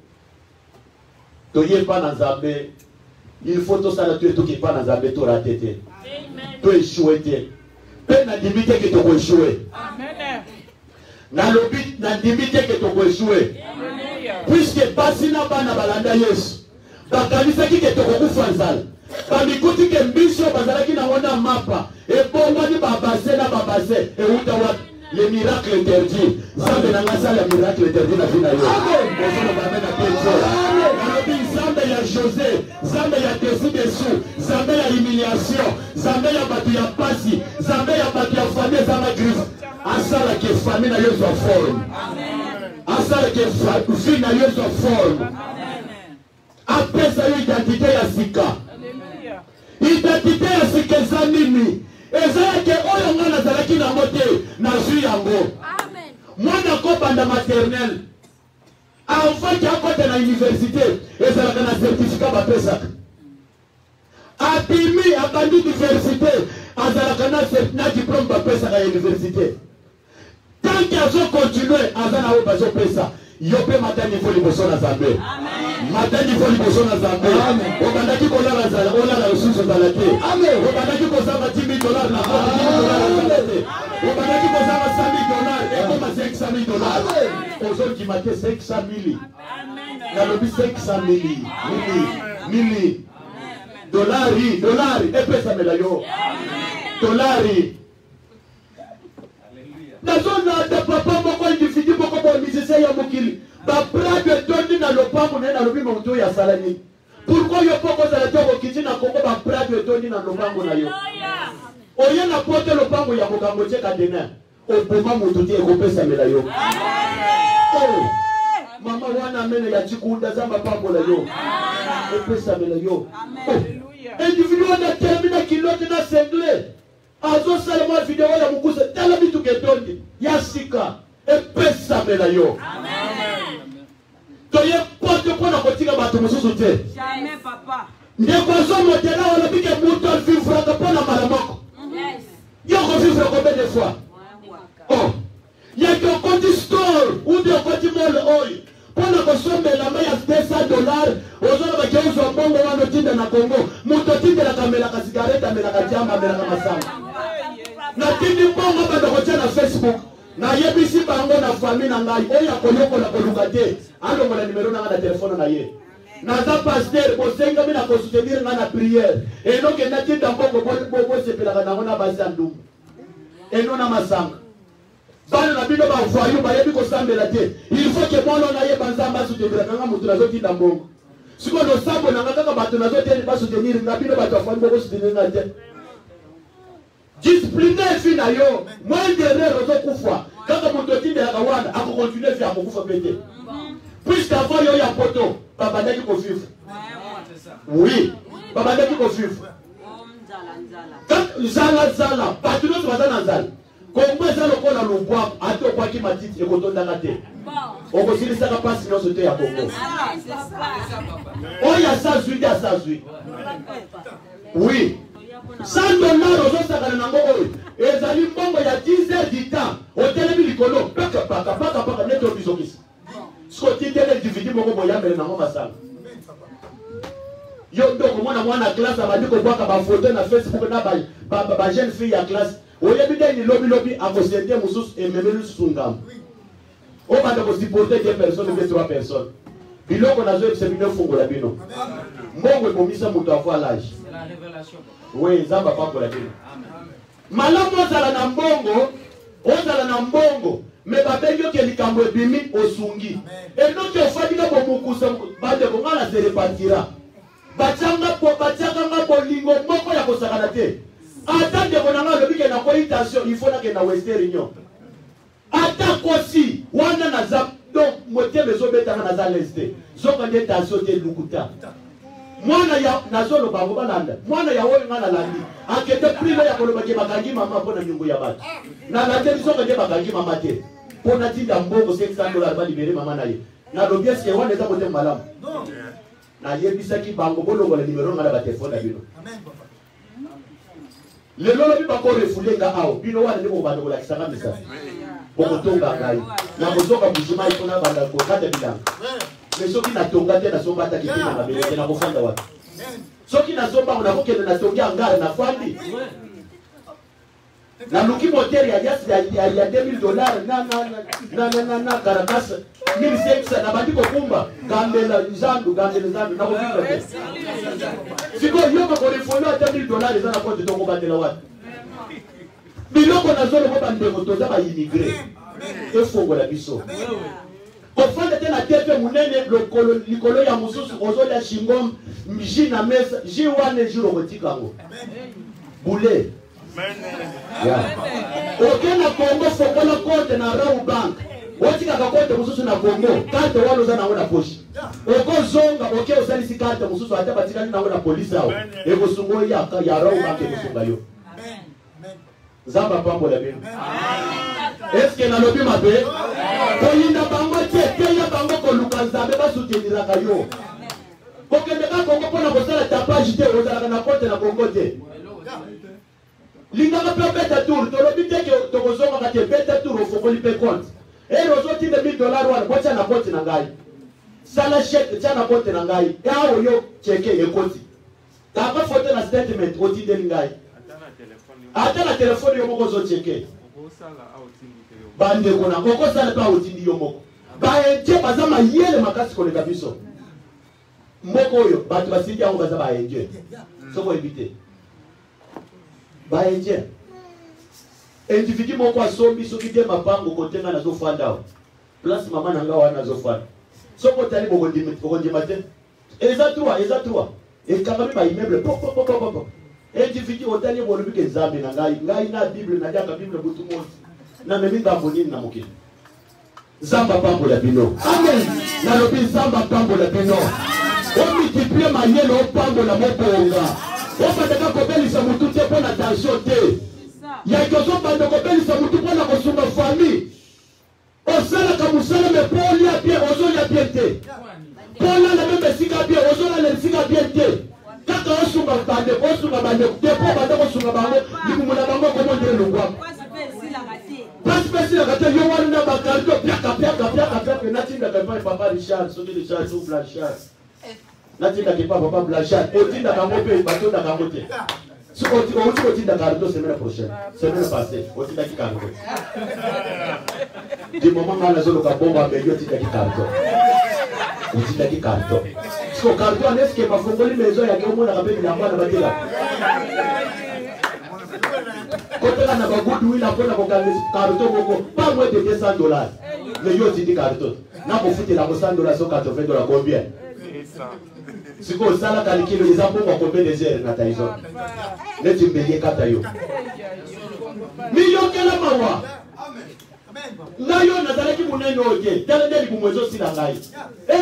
Speaker 4: toyepa na Nzambe il faut tosala tu etoki pa na Nzambe to rate te to échouer te pe na dimite ke to ko échouer amen na lobi na dimite ke to ko échouer puisque basi na bana balanda Yesu bakanisaki ke to ko kufa nzala bamikuti ke mbiso bazalaki na wana mapa ebongwani babase na babase euta wapi les miracles interdits. Zambe na ngasala ya miracle interdit na vina yo. Amen. Amen. Amen. Zambe ya José, Zambe ya défi dessous, Zambe ya humiliation, Zambe ya batu ya pasi, Zambe ya batu ya famille zama griffe. Asala ke famille na yo so forme. Amen. Asala ke famille na yo so forme. Amen. Apesa yo identité ya sika. Alléluia. Identité ya sika za nini? Ezayake oyo nga nazalaki na mote na zwi yango. Amen. Mwana ko banda maternelle. Enfant qui a côté na université, ezalaka na certificat bapesaka. Abimi abandi université, azalaka na diplôme bapesaka ya université. Tant qu'il azo continuer azana o bazo pesa, yo pe matani fo liboso na Nzambe. Amen. Matani fo liboso na Nzambe. Amen. Obandaki ko la zala, ola ususu zalaki. Amen. Obandaki ko sava $10,000 na $10,000. Obandaki ko sava $100,000 et comme $500,000. Amen. Ozon qui mate 500,000. Amen. Na lobi 500,000. Mili. Dolari, et pesa mela yo. Amen. Dolari. Na zona de papa moko individu moko bo misese ya mokili ba brade tondi na lopango na lobi monto ya salani pourquoi yo poko za la toko kiti na kongo ba brade tondi na lopango na yo oye na pote lopango ya mokambo cheka dena oboma moto tie ko pesa mela yo oh mama wana mene ya chikunda zamba pambo la yo pesa mela yo haleluya individu na termina kilote na sengle azo salama video ya mukuse tala bitu ketondi yasika epesa mela yo amen toye pote pona kotika bato mususu te jamais papa ndeko zo modela wala bike muto vivre ka pona malamoko yes yo ko vivre combien de fois oh ya ko konti store ou de konti mall oil pona ko sombela ma ya $200 ozona ba keuzo bongo wana tinda na Kongo muto tinda la kamera ka cigarette mela ka jamba mela ka masanga na tindi mbongo bado kocha na Facebook na yebisi bango na famille na ngai oya koyoko na koluka te alo ngola numero na na telefone na ye na za pasteur bosenga mina ko soutenir na prière et donc na tinda mbongo bo sepela na ngona basandu eno na masanga bana na bino ba voyou ba yebi ko sambela te il faut que mono na ye banzamba soutenir nga mutu na zo tinda mbongo siko no sambo na ngaka bato na zo te ba soutenir na bino bato fa mbongo soutenir na te discipliner fina yo moins de erreur ozokufa kaka moto tinde ya kawanda ako continuer via kufa pete puisque avant yo ya poto babandaki ko vivre oui babandaki ko vivre nzala bato nyonso baza na nzala kongo eza lokola lubwa ate okwaki matiti ekotondaka te okosilisaka mpasi nyonso te ya kongo oyo asazwi te asazwi oui $100 ozosakana nango oyo ezali mbongo ya 10 heures du temps otelemi likolo paka neti obizokisa siko tindele dividi moko boyambele nango masanga yo ndoko mwana classe abandi kobwaka bafoto na Facebook na ba jeune fille ya classe oyebi ndeni lobi akosente mosusu ememeli lisusu ngambo obanda kosupporter 2 personnes ou 3 personnes biloko nazoyebisa bino fungola bino mbongo ebomisa moto avoi l'âge. C'est la révélation. Oui, zamba pambola bino. Malamu ozala na mbongo me babengi yo ke likambo ebimi osungi enoki ofandika bomukusa bandeko nga na se repartira batiaka bolingo moko ya kosakana te ata ndeko na nga alobi ke na coitation il faut nake na Western Union ata kosi wana na zap donc moteur les obéta na za leste zoka de tension de lukuta mwana ya nazolo bango balanda mwana ya oyo ngana landi akete prime ya koloba ke bakangi mama pona nyungu ya batu na lande zoka de bakangi mama te pona tinda mbongo $500 ba libérer mama na ye na lobi est-ce que wana eza kote malamu na yebisaki bango bolongola numéro ngala ba telefone na bino amen papa le lolo bi bako refulenga awo bino wana ndiko bando kola kisanga misa boko tonga ngai na bozoka bujima ikona banda ko kata bilanga mais soki na tonga te na somba ta kipina na bele na kofanda wapi soki na somba una kokende na tonga ngara na fandi na luki moteur ya yasi ya $2000 na karakasa 1600 na bandiko kumba gambela zandu na kofika te siko yoko ko refolo ata $1000 za na konti to ko bandela wapi biloko na zolo ko bandeko to za ba immigré efongo la biso kofanda te na tepe munene likolo ya mususu ozolia shingom mji na mesa ji wane jiro kotikango bule oke na Congo fokola konte na Raw Bank watika ka konte mususu na Congo karte walo za naona poshi oko zonga oke osalisi karte mususu hata batika na naona polisi hao eko sungo ya Raw Bank eko yo zamba pambo la bino est-ce que na lobi mabe koyinda bango te ya bango ko lukanzabe ba soutenir ka yo kokende ka Congo pona kosala tapage te ozala na konte na Congo te lingaka pe beta tour to lobi te ke to kozonga ka te beta tour ofokoli pe compte et rozoti de $1000 wana bocha na compte na ngai sala chèque cha na compte na ngai ka oyo cheke ekoti ka ba photo na statement oti de ngai ata na telefone yo moko zo cheke bande kona koko sala pa otindi yo moko ba enje bazama yele makasi koleka biso mboko oyo batu basindi yango baza ba enje soko ebite ba enje individu moko asombi soki te mapango kotenga na zofanda place mama na nga wana zofanda soko tali boko ndima te eza trois ekangami ba immeuble pop individu otali bolobi ke nzambe na ngai na bible na jaka bible butu mosi na memi ngambo nini na mokili zamba pambo la bino amen na lobi zamba pambo la bino o multiplie mayele o pambo la mobonga o pataka kobelisa mutu te pona tension te ya kozo bando kobelisa mutu pona kosunga famille osalaka musala me polia bien ozolia bien te pola na meme sika bien ozola le sika bien te kaka osunga bande depo bande kosunga bango likumuna bango komondele lungwa Parce que si la gâteau yo wana bakardo piaka natinda kapa papa Richard soki Richard ou Blanchard natinda kapa papa Blanchard otinda kango pe batonda kango te so otinda kardo semaine prochaine semaine passée otinda ki kango du moment ngana zolo ka bomba be yo otinda ki kardo so kardo aneske mafongoli maison ya ke mona ka pe bilamba na batela Kotela na bagudu wila pona kokanisi karton moko pas moins de $200 mais yo tindi karton na profite la $100 sur $80 combien siko sala kalikilo eza bongo combien de heures na taizo neti mbeye kata yo miyokela mawa ngayo nazalaki munene oke tele ndeli kumwezo sila ngai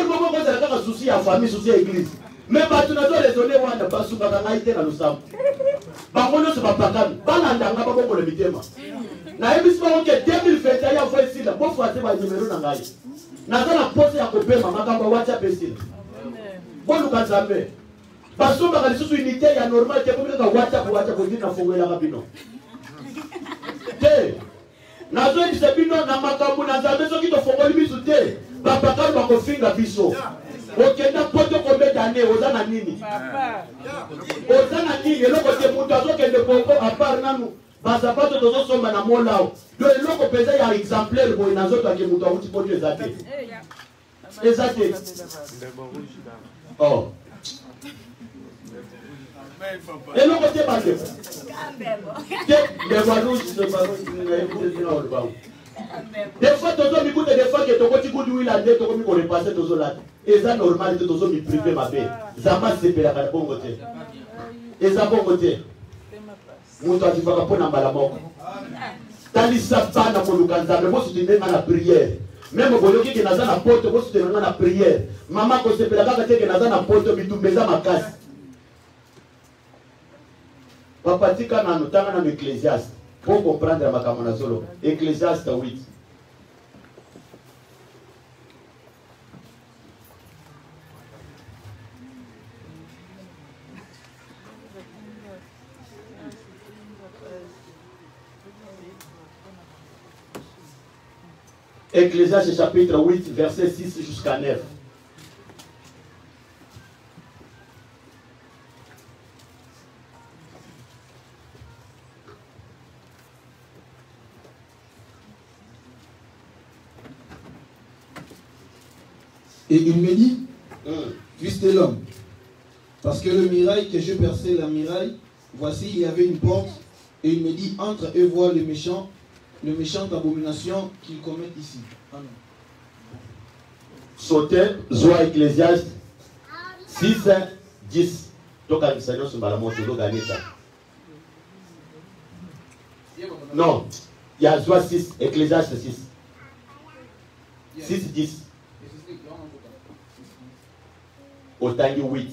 Speaker 4: ngomo kozala kaka souci ya famille souci ya église mais batu nazo raisonner wana basuka ngai te na lusambo bango nyonso bapakami balandanga babongola mitema nayebisi bango ke 2021 ya fo esila bofate banimero na ngai naza na pose ya kopema makambo whatsapp esila boluka nzambe basombaka lisusu unité ya normal te komi kaka whatsapp odi nafongoelaka bino te nazoyebisa bino na makambo na nzambe soki tofongoli biso te bapakami bakofinga biso okenda poto combien d'années oza na nini oza na nini eloko te mutu azokende kongo apart nanu basapato tozosomba na molao do eloko mpenza ya exemplaire boye na nzoto ake mutu akuti poto eza te eloko te bandeko te ndeba rouge des fois tozo mikute des fois que tokoti kudu wila nde tokomi ko repasser tozo lata eza normal te tozo mi privé mabe zamba sepelaka na bongo te eza bongo te mutu atifaka mpona mbala moko talisa bana koluka nzambe bosuti ndenga na prière Même boyoki ke naza na poto ko soutenir na prière. Maman ko sepela kaka te ke naza na poto bitumbeza makasi. Papa tika na notanga na Ecclésiaste pour comprendre makambo na solo. Ecclésiaste 8. Ecclésiaste chapitre 8, verset 6 jusqu'à 9.
Speaker 1: Et il me dit, fils de l'homme, parce que le mirail que je perçais, la miraille, voici il y avait une porte, et il me dit, entre et vois le méchant abomination qu'ils commettent ici. Amen.
Speaker 4: Sauter, Zoa Ecclésiaste 6, 10. Toka l'Israël sur Balamoto, Loganeta. Non, il y a Zoa 6, Ecclésiaste 6. 6, 10. Otangi 8.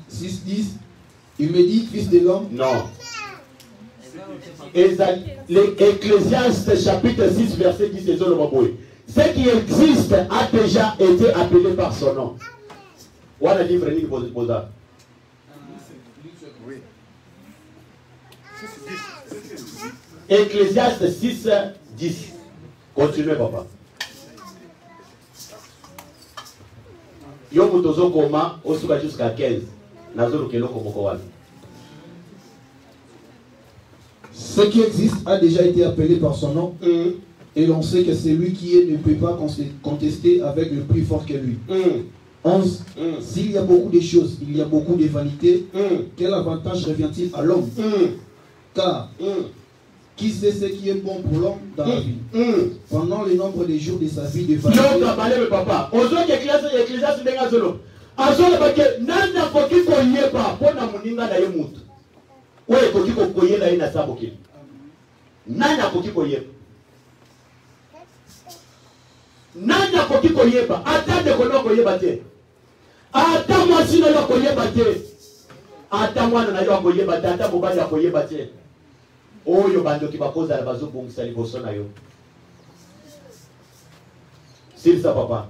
Speaker 1: 6, 10. Il me dit, fils de l'homme.
Speaker 4: Non. L'Ecclésiaste chapitre 6, verset 10, c'est ce qui existe a déjà été appelé par son nom. On a livre ni posa. Ecclésiaste 6, 10. Continuez, papa. Yo mutozo koma osuka jusqu'à 15. Nazolo keloko mokowali.
Speaker 1: Ce qui existe a déjà été appelé par son nom. Et l'on sait que celui qui est ne peut pas contester avec le plus fort que lui. 11. S'il y a beaucoup de choses, il y a beaucoup de vanités, quel avantage revient-il à l'homme? Car qui sait ce qui est bon pour l'homme dans la vie? Pendant le nombre des jours de sa vie de vanité.
Speaker 4: Papa. Ecclésiaste ndenga zolo. Azolo bake nanda koki koyeba pona muninga na ye mutu. Oye koki koyela ina saboki. Nanda koki koyeba. Nanda koki koyeba. Ata de kono koyeba te. Ata mwasi na yo koyeba te. Ata mwana na yo koyeba te. Ata mobali koyeba te. Oyo bando ki bakoza na bazo bongisa liboso na yo. C'est ça papa.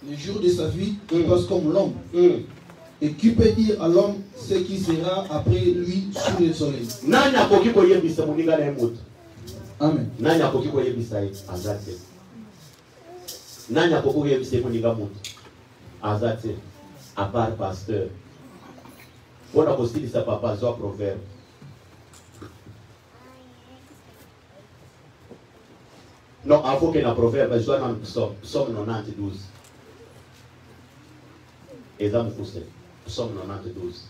Speaker 1: Le jour de sa vie, il passe comme l'homme. Et qui peut dire à l'homme ce qui sera après lui sous le soleil?
Speaker 4: Nanya koki koyebisa muninga na emoto.
Speaker 1: Amen.
Speaker 4: Nanya koki koyebisa azate. Nanya koki koyebisa muninga moto. Azate. À part pasteur. On a aussi dit ça papa, soit proverbe. Non, avant qu'il y ait un proverbe, soit dans Psaume 92. Exemple pour ça. Psaume 92.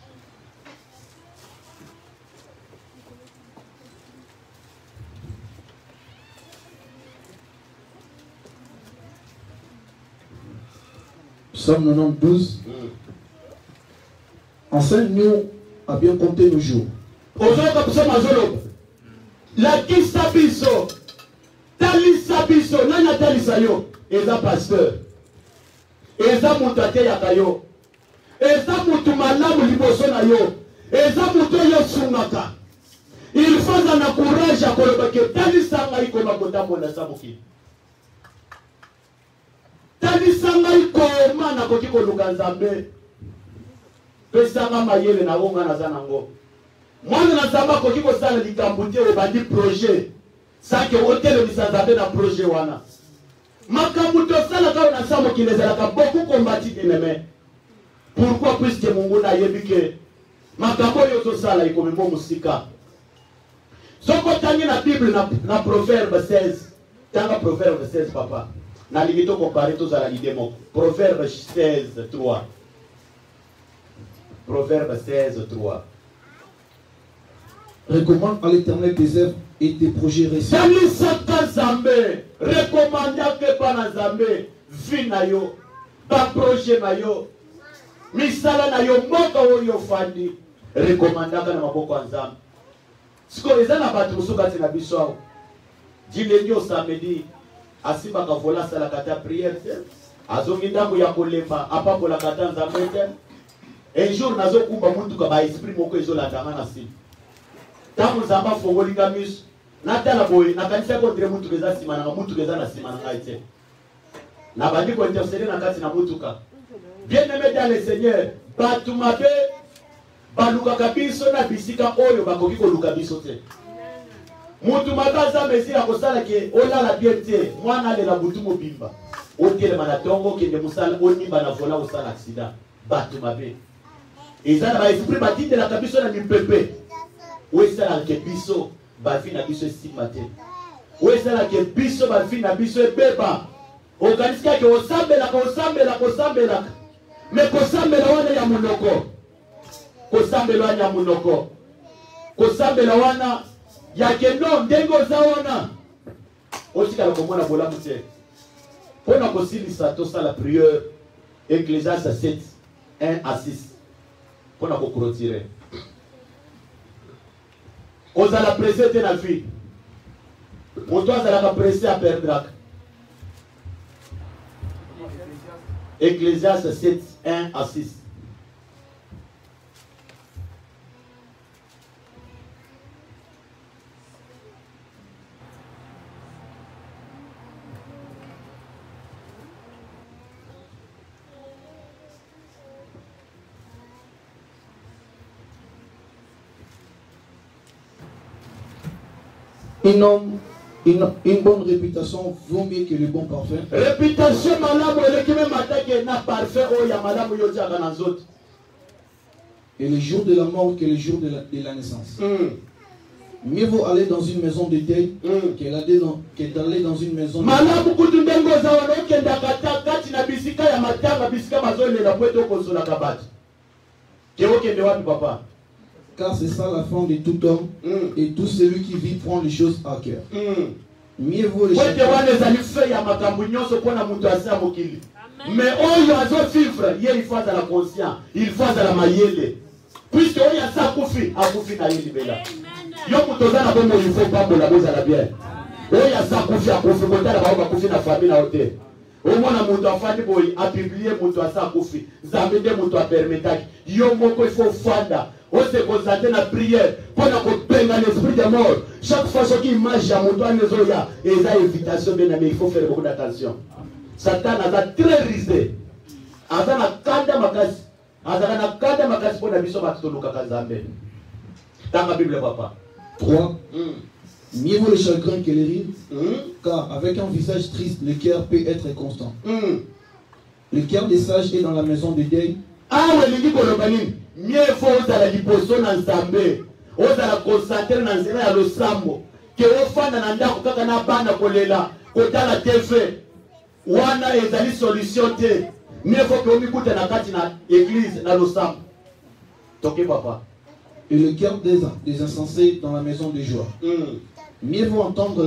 Speaker 1: Psaume 92. Enseigne-nous à bien compter nos jours.
Speaker 4: La kisabiso, talisabiso, nana talisayo, eza pasteur, eza mutate yakayo, eza mutu malamu liboso na yo, eza mutu yo sungaka. Il faut en encourager à kolobake talisanga ikoma kotambo na sabuki. Talisanga ikoma na koki koluka nzambe. Pesanga mayele na wonga na zanango. Mwana na zamba koki ko sala likambuti o bandi projet. Sake hôtel bisanzabe na projet wana. Makambuto sala ka na samo kinezala ka beaucoup combattu eneme. Pourquoi puisque Mungu na yebike makambo yo sala ikomembo musika. Soko tangi na Bible na Proverbe 16. Tanga Proverbe 16 papa. Na limito comparer tous à la idemo. Proverbe 16 3. Proverbe 16, 3.
Speaker 1: Recommande à l'Éternel tes œuvres et tes projets récents.
Speaker 4: Recommande à Zambé, vie na yo, ba projet na yo, misala na yo, moka yo fandi. Recommande à na maboko nzambe. Siko eza na batu musuka tina biso. dimanche au samedi asimba ka vola sala kata prière azongi ndambo ya kolemba apa kola kata nzambe te un jour nazo kumba muntu ka ba esprit moko ezolanda na si tamu nzamba fongoli kamis natala boy nakanisa contre muntu keza simana muntu keza na simana ngaite na bandi ko intercéder na kati na mutuka bien aimé dans le Seigneur batu mabe baluka kabiso na bisika oyo bakoki ko luka biso te mutu makaza mesi ya kosala ke olala bien te mwana le la butu mobimba otele manatongo kende musala onimba na vola osala accident batu mabe ezana ba esprit batinde la kabiso na mipepe osala ke biso ba fi na biso estimate osala ke biso ba fi na biso ebeba organisika ke osambela me kosambela wana ya munoko kosambela wana ya munoko kosambela wana ya kendo ndengo za wana otikala komona bolamu te pona kosilisa tosala prière Ecclésiaste 7 1 à 6 pona kokrotire ozala pressé te na vie moto azalaka pressé à perdre. Ecclésiaste 7 1 à 6.
Speaker 1: Une bonne réputation vaut mieux que le bon parfum.
Speaker 4: Réputation malamu elekime matake na parfum oya malamu yote akana zote.
Speaker 1: Et le jour de la mort que le jour de la naissance. Mieux vaut aller dans une maison de deuil que d'aller dans une maison de
Speaker 4: malamu kutundengo za wanokenda kati na bisika ya matanga bisika mazole na kweto konsola kabati. Keo kende wapi papa?
Speaker 1: Car c'est ça la fin de tout homme et tout celui qui vit prend les choses à cœur. Mieux vaut les choses.
Speaker 4: Mais oyo vivre, il faut la conscience, il faut la mayele. Puisque oyo sa kufi, akufi na yeli bela. Yo mutozana bomo il faut pas la boza la bien. Oyo sa kufi akufi kotala ba kufi na famille na hotel. Omona mutu afandi boy a publier mutu asa kufi. Zamede mutu a permetaki. Yo moko il faut fanda. On se concentre na prière pour qu'on l'esprit de mort. Chaque fois qu'il image à mon doigt, et ça invitation bien aimé, il faut faire beaucoup d'attention. Satan a très risé. Azana kanda makasi. Azana kanda makasi pour la mission batuluka kazambe. Dans la Bible papa.
Speaker 1: 3. Mieux vaut le chagrin que les rires, car avec un visage triste, le cœur peut être constant. Le cœur des sages est dans la maison de deuil.
Speaker 4: Ah oui, il dit qu'on a mieux faut ozala liboso na nzambe ozala concentré na nzela ya losambo ke ofanda na ndako kaka na bana kolela kotala TV wana ezali solution te mieux faut que omikuta na kati na église na losambo toke papa.
Speaker 1: Et le cœur des insensés dans la maison de joie. Mieux vaut entendre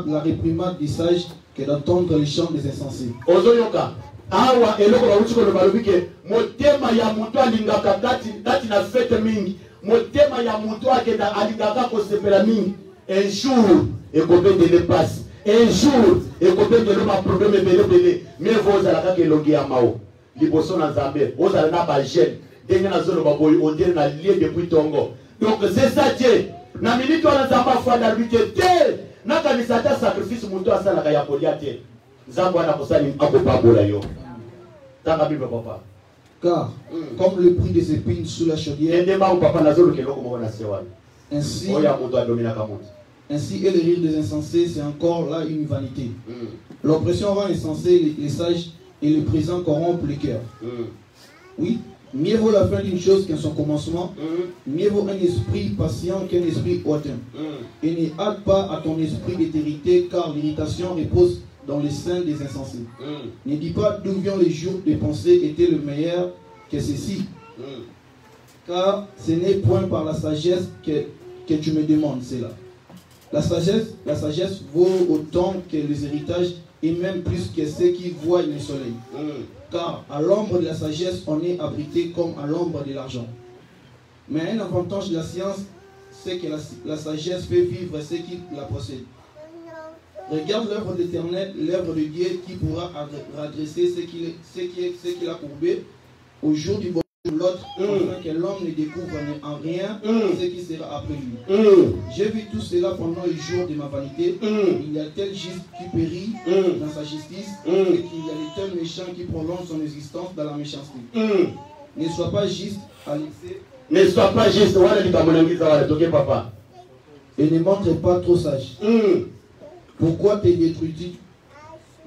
Speaker 1: la réprimande des sages que d'entendre les chants des insensés.
Speaker 4: Ozoyoka awa eloko bauti ko balobike motema ya mutu alingaka kati na fete mingi motema ya mutu akenda alingaka ko sepela mingi un jour ekobendele passe un jour ekobendele ma problème belebele mais vous ala kaka elongi ya mao liboso na nzambe ozala na ba jeune ndenge na zolo baboyi ondire na lié depuis tongo donc c'est ça Dieu na minute wana nzamba fanda lutte te na kanisa ta sacrifice mutu asala ka ya polia te nzambo ana kosali akopabola yo.
Speaker 1: Car, comme le prix des épines sous la chaudière, ainsi est le rire des insensés, c'est encore là une vanité. L'oppression rend insensé les sages et le présent corrompt le cœur. Oui, mieux vaut la fin d'une chose qu'un son commencement, mieux vaut un esprit patient qu'un esprit hautain. Et ne hâte pas à ton esprit d'étérité, car l'irritation repose dans les seins des insensés. Ne dis pas d'où viennent les jours de pensée étaient le meilleur que ceci. Car ce n'est point par la sagesse que tu me demandes cela. La sagesse vaut autant que les héritages et même plus que ceux qui voient le soleil. Car à l'ombre de la sagesse, on est abrité comme à l'ombre de l'argent. Mais un avantage de la science, c'est que la sagesse fait vivre ceux qui la possèdent. Regarde l'œuvre de l'Éternel, l'œuvre de Dieu qui pourra redresser ce qu'il a courbé au jour du bon jour de l'autre, afin que l'homme ne découvre en rien ce qui sera après lui. J'ai vu tout cela pendant les jours de ma vanité. Il y a tel juste qui périt dans sa justice, et qu'il y a de tels méchants qui prolongent son existence dans la méchanceté. Ne sois pas juste à l'excès.
Speaker 4: Ne sois pas juste. Papa.
Speaker 1: Et ne montre pas trop sage. Pourquoi te détruis-tu?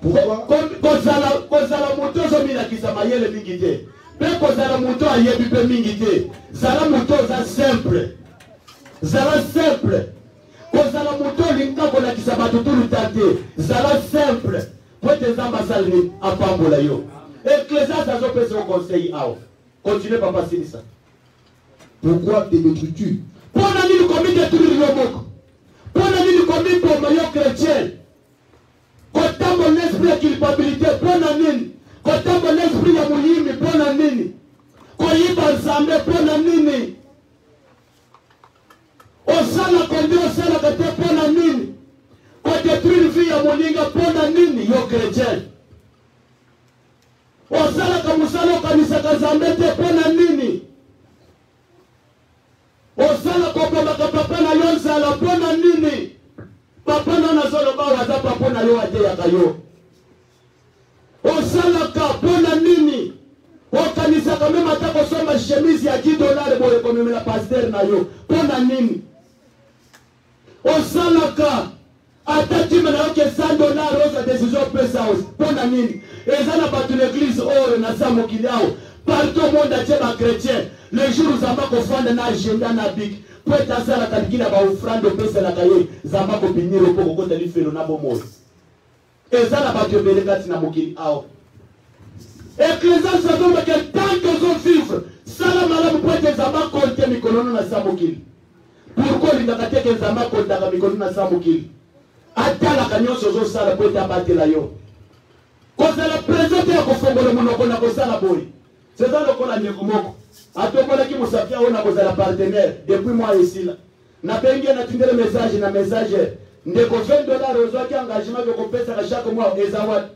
Speaker 1: Pourquoi?
Speaker 4: Kozala moto zomina kisamayele mingite. Pe kozala moto ayebi pe mingite. Zala moto za simple. Zala simple. Kozala moto linga kola kisabatu tulu tate. Zala simple. Pote zamba salini apambola yo. Ecclésiaste azo pese au conseil ao. Continue papa Sinisa.
Speaker 1: Pourquoi te détruis-tu?
Speaker 4: Pona nini komi détruire yo moko? Pona nini komi pour maillot chrétien? Kota mon esprit de culpabilité, pona nini? Kota mon esprit ya muyimi, pona nini? Koyiba nzambe, pona nini? Osala kondi osala kate, pona nini? Kodétruire vie ya moninga, pona nini yo chrétien? Osala kamusala kanisa kazambe te, pona nini? Osala kopomaka papa na yo nzala, pona nini? Papa na nazolo ba waza papa na yo ate ya kayo. Osala ka pona nini? Okanisa kame matako soma chemise ya $10 boye komemela pasteur na yo. Pona nini? Osala ka ataki mena yo ke $100 oza décision pesa os. Pona nini? Ezana batu l'église ore na samo kiliao. Partout au monde entier ma chrétien. Le jour où Zamba kofanda na agenda na big. Pour être à la calcula ba offrande pesa la kaye. Zamba ko biniro po ko tali felo na bomo. Ezana ba tebele kati na mokili ao. Ecclésiaste ça tombe que tant que sont vivre, sala malamu pour être Zamba compter mikono na samokili. Pourquoi l'indakate que Zamba compter ka mikono na samokili? Atala kanyoso zo sala pour être abatela yo. Koza la présente ya kofongola monoko na kosala boy. C'est ça le kola nyekomoko. Atokola ki musafia ona kozala partenaire depuis moi ici là. Na bengi na tindele message na message. Ndeko $20 ozwaki engagement ko kopesa ka chaque mois ezawat.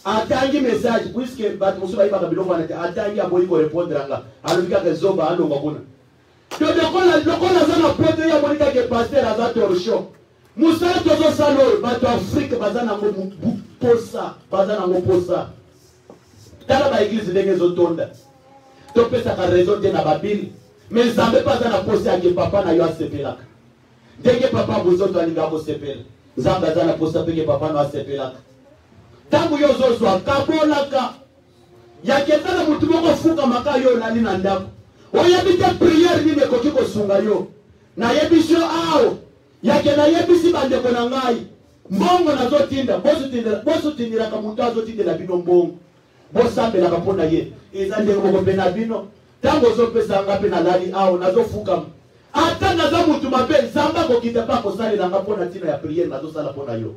Speaker 4: Atangi message puisque bat musuba iba kabilo wana atangi aboyi ko répondre anga. Alufika ke zoba alo ngakuna. To lokola zana prote ya monika ke pasteur azato show. Musala tozo salo bato Afrique bazana ngo posa, bazana ngo posa. Tala ba église ndenge zotonda. To pesa ka raison te na babili. Mais Nzambe bazana posa ya papa na yo asepelaka. Ndenge papa buzoto alinga ko sepela. Nzambe azana posa peke papa na asepelaka. Tangu yo zozwa kabolaka. Ya ketana mutu moko fuka maka yo nali na ndako. Oyebite prière ni nekoki ko sunga yo. Na yebisho ao. Yake na yebisi bandeko na ngai. Mbongo nazotinda, boso tindira ka muntu azotindela bino mbongo. Bosambela kapona ye. Eza ndenge moko pena bino. Tango zo pesa ngapi na lali ao nazofuka. Ata naza mutu mabe Nzamba ko kita pa ko sala na ngapona tina ya prière nazo sala pona yo.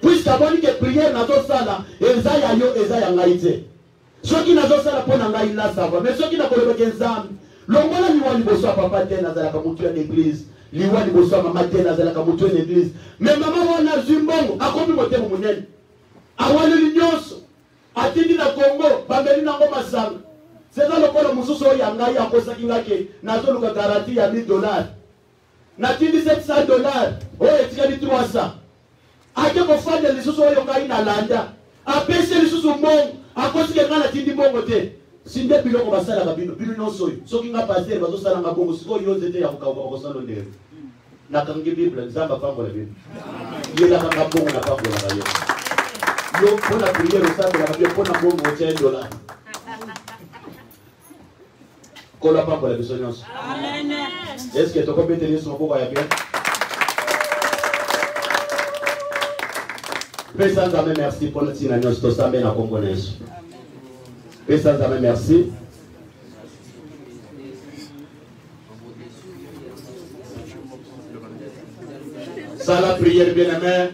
Speaker 4: Puisque aboni ke prière nazo sala eza ya yo eza ya ngai te. Soki nazo sala pona ngai la sava, mais soki na koleba ke Nzambe. Longola ni wali boso papa te nazala ka mutu ya l'église. Liwali boso mama te nazala ka mutu ya l'église. Mais maman wana zimbongo akomi motemo munene. Awali nyonso. Atindi na Congo, bambeli na ngoma sanga. Seza lokola mususu oya ngai akosaki ngake nazoluka garantie ya $1000. Natindi $700. Oye tikali 300. Ake kofanya lisusu oyo ngai na landa. Apese lisusu mbongo, akosike ngana tindi mbongo te. Sinde biloko basala ka bino nyonso oyo. Soki nga pasteur bazosala nga bongo siko yo nzete ya kokauka bakosala ndenge. Nakangi Bible Nzamba pambola bino. Yela kanga bongo na pambola ka yo. Yo pona prière osala na kabia pona bongo $10. Kola pambola biso nyonso.
Speaker 3: Amen.
Speaker 4: Est-ce que toko beteli so moko ya bien? Pesa Nzambe merci pour le tina nyonso to sambe na kombo na Yesu. Pesa Nzambe merci. Sala prière bien-aimé.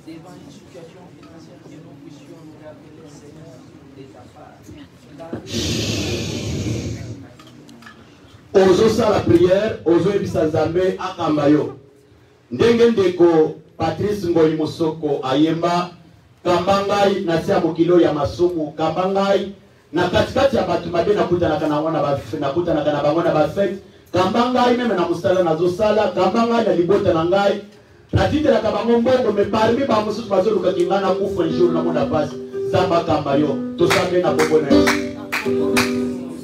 Speaker 5: devant une situation financière que nous puissions nous rappeler, Seigneur, de ta part.
Speaker 4: Ozo sa la prière, ozo ebisa Nzambe akamba yo. Ndenge ndeko Patrice Ngoyi Musoko ayemba kambangai na sia mokilo ya masumu kambangai na katikati ya batu mabe nakutanaka na wana nakutanaka na bango na bafete kambangai meme na musala nazo sala kambangai na libota na ngai natitela ka bango mbongo me parmi ba mususu bazoluka kingana kufa njuru na mona pasi zamba kamba yo tosambe na bobo na yo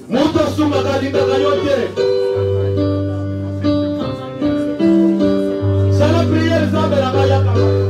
Speaker 4: muto sunga kalinga kayote sala prière zambe na kaya kamba.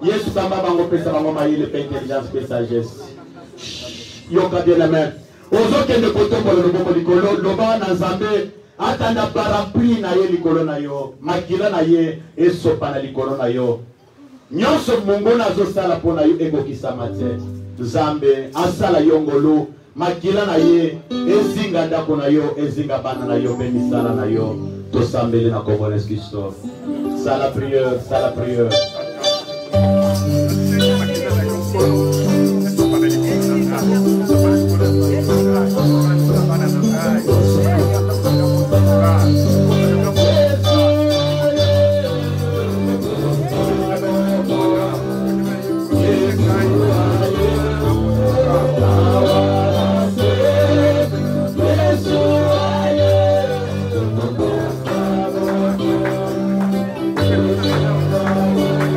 Speaker 4: Yesu samba bango pesa bango maïle pe intelligence pe sagesse. Yoka bien la main. Ozo kende kotombo le bobo likolo loba na Nzambe atanda parapluie na ye likolo na yo. Makila na ye esopa na likolo na yo. Nyonso mungu na zo sala pona yo ekokisama te. Nzambe asala yongolo makila na ye ezinga ndako na yo ezinga bana na yo pe misala na yo. Tosambele na kombo na Kristo. Sala prière, sala prière.
Speaker 1: Thank you.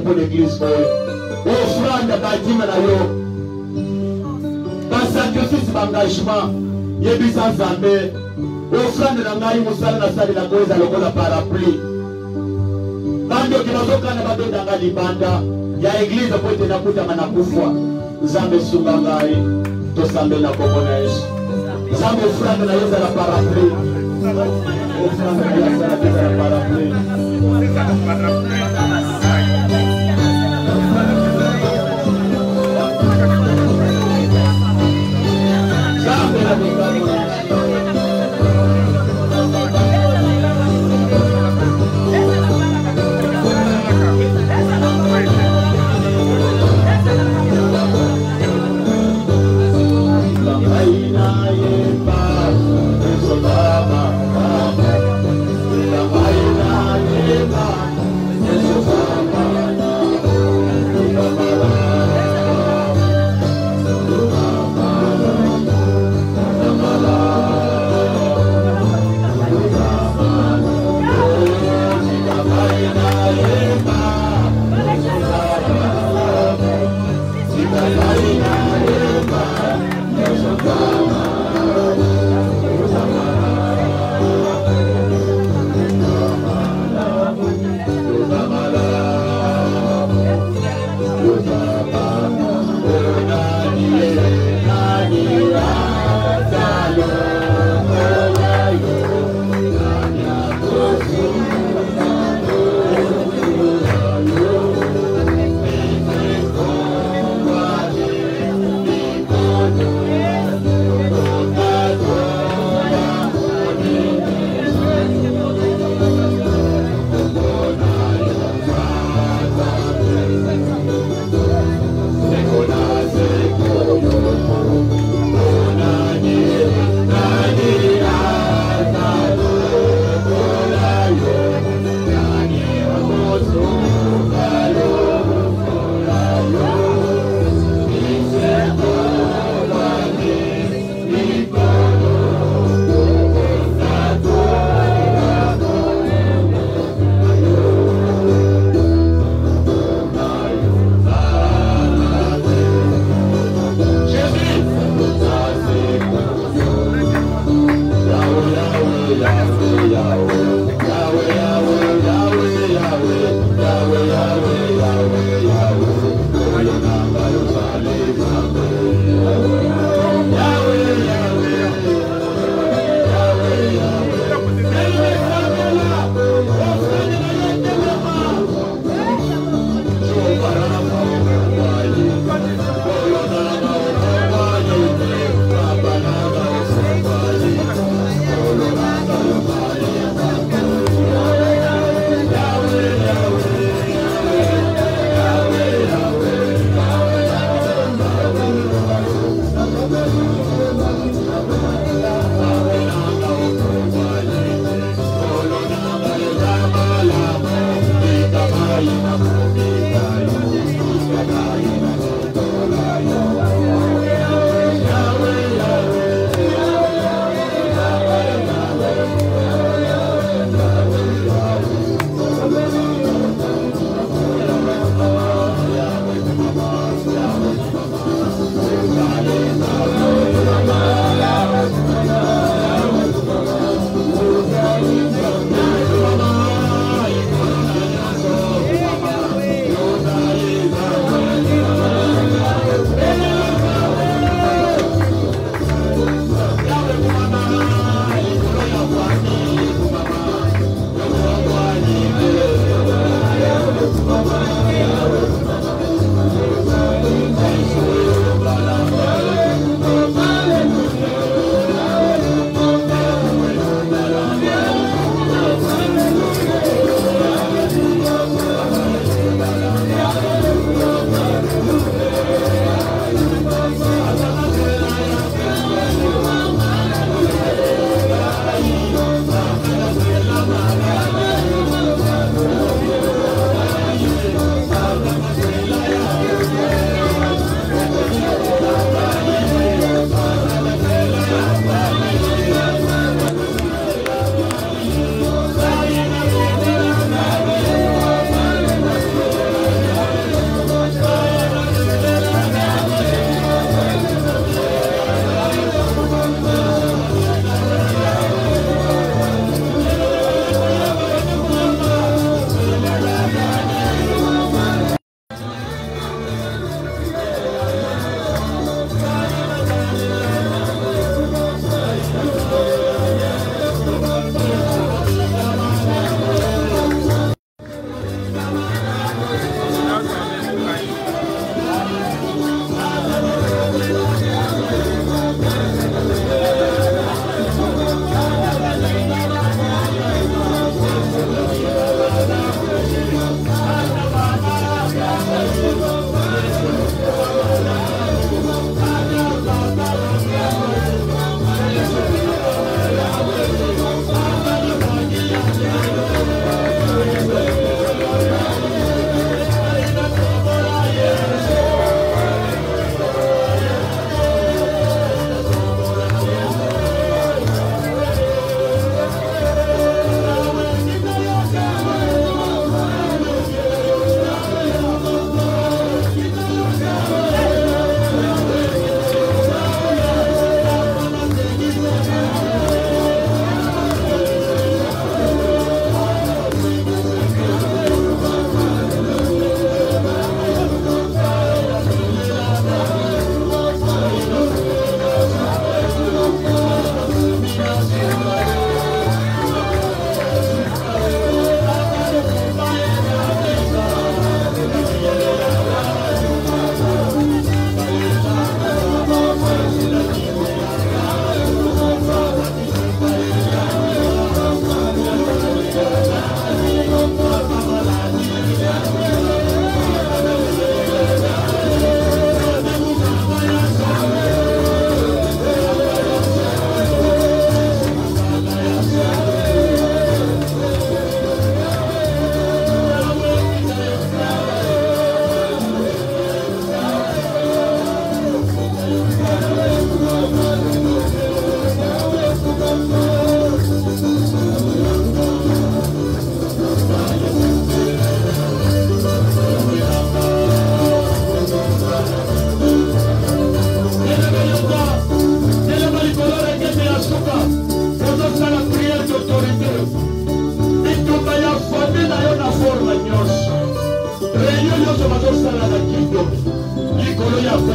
Speaker 4: pour l'église. Offrande badima na yo. Ba sacrifice d'engagement. Yebisa Nzambe. Offrande na ngai musala na sali na koza lokola parapluie. Bando kinazoka na bado danga libanda. Ya église po tena kutama na kufwa. Nzambe sunga ngai. Tosambe na kombo na Yesu. Nzambe offrande na yeza la parapluie. Offrande na yeza la parapluie.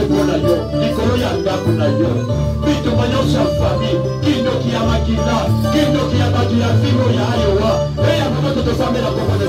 Speaker 1: kombo na yo likolo ya ndako na yo bitumba nyonso ya famille kindoki ya makila kindoki ya bato ya vino ya ayowa eya mama totofambela kombo na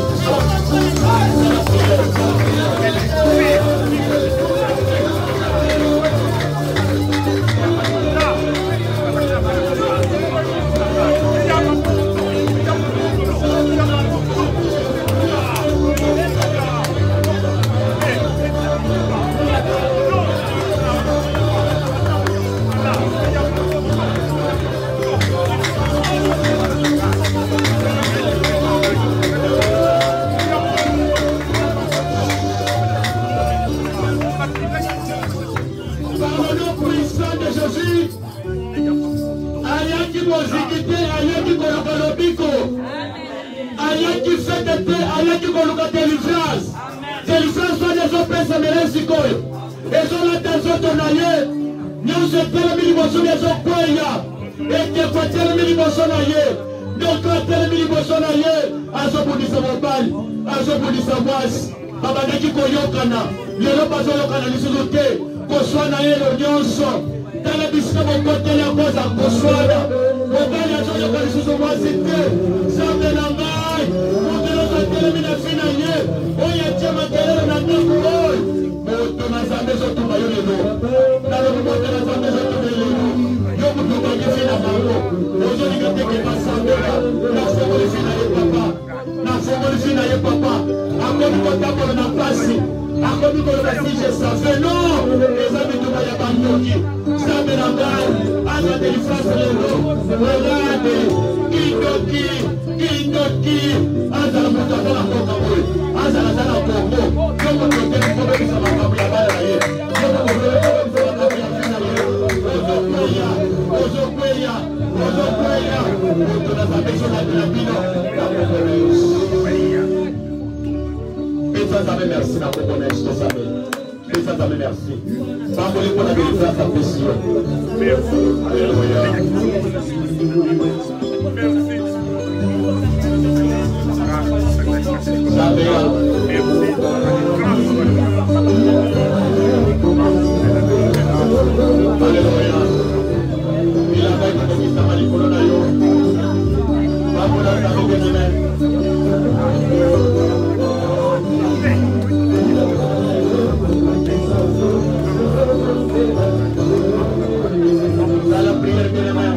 Speaker 1: babandaki koyokana lelo bazoyokana lisusu te koswana ye lo nyonso tala bisika bokoteli akoza koswana mobali azoyoka lisusu mwasi te zambe na ngai motelozo atelemi na fi na ye oyo atie makelelo na ndako oyo moto na zambe ezotumba yo lelo nalobi moto na zambe ezotumba yo lelo yo moto okangi fi na bango ozolinga teke basambela nafongoli fi na ye papa nafongoli fi na ye papa akomi kotambola na pasi akomi koloba si je savais non eza bitumba ya bandoki zambe na ngai aza delifrance lelo regarde kindoki azala moto aza na mboka boye azala aza na kongo yo moto oteli kobebisa makambo ya bana na ye yo moto kobebisa makambo ya fi na ye ozokweya moto na zambe ezolandela bino na kongo na yo Pesa merci na kongo na yesu tosabe pesa zabe merci bamboli mpona délivrance apesi yo alleluya Alléluia. Il a fait que tu t'as mal pour le yo. Pas pour la famille de Guinée. Dans la prière de la main.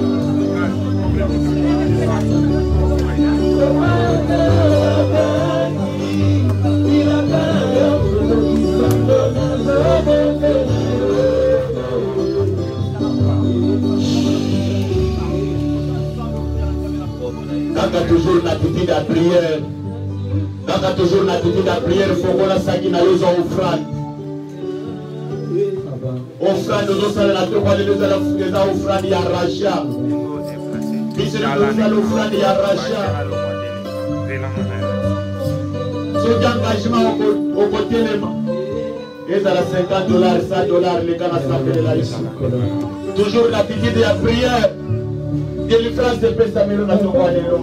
Speaker 1: Toujours l'attitude à prière. Kaka toujours l'attitude à prière. Il faut qu'on la saque na yoza offrande. Offrande nous sommes la tour de nous allons faire offrande ya racha. Biso nous allons offrande ya racha. Ce engagement au côté les et à la $50, $100 les gars s'appellent là ici. Toujours l'attitude à prière. Délivrance de Pessamelo na toko alelo.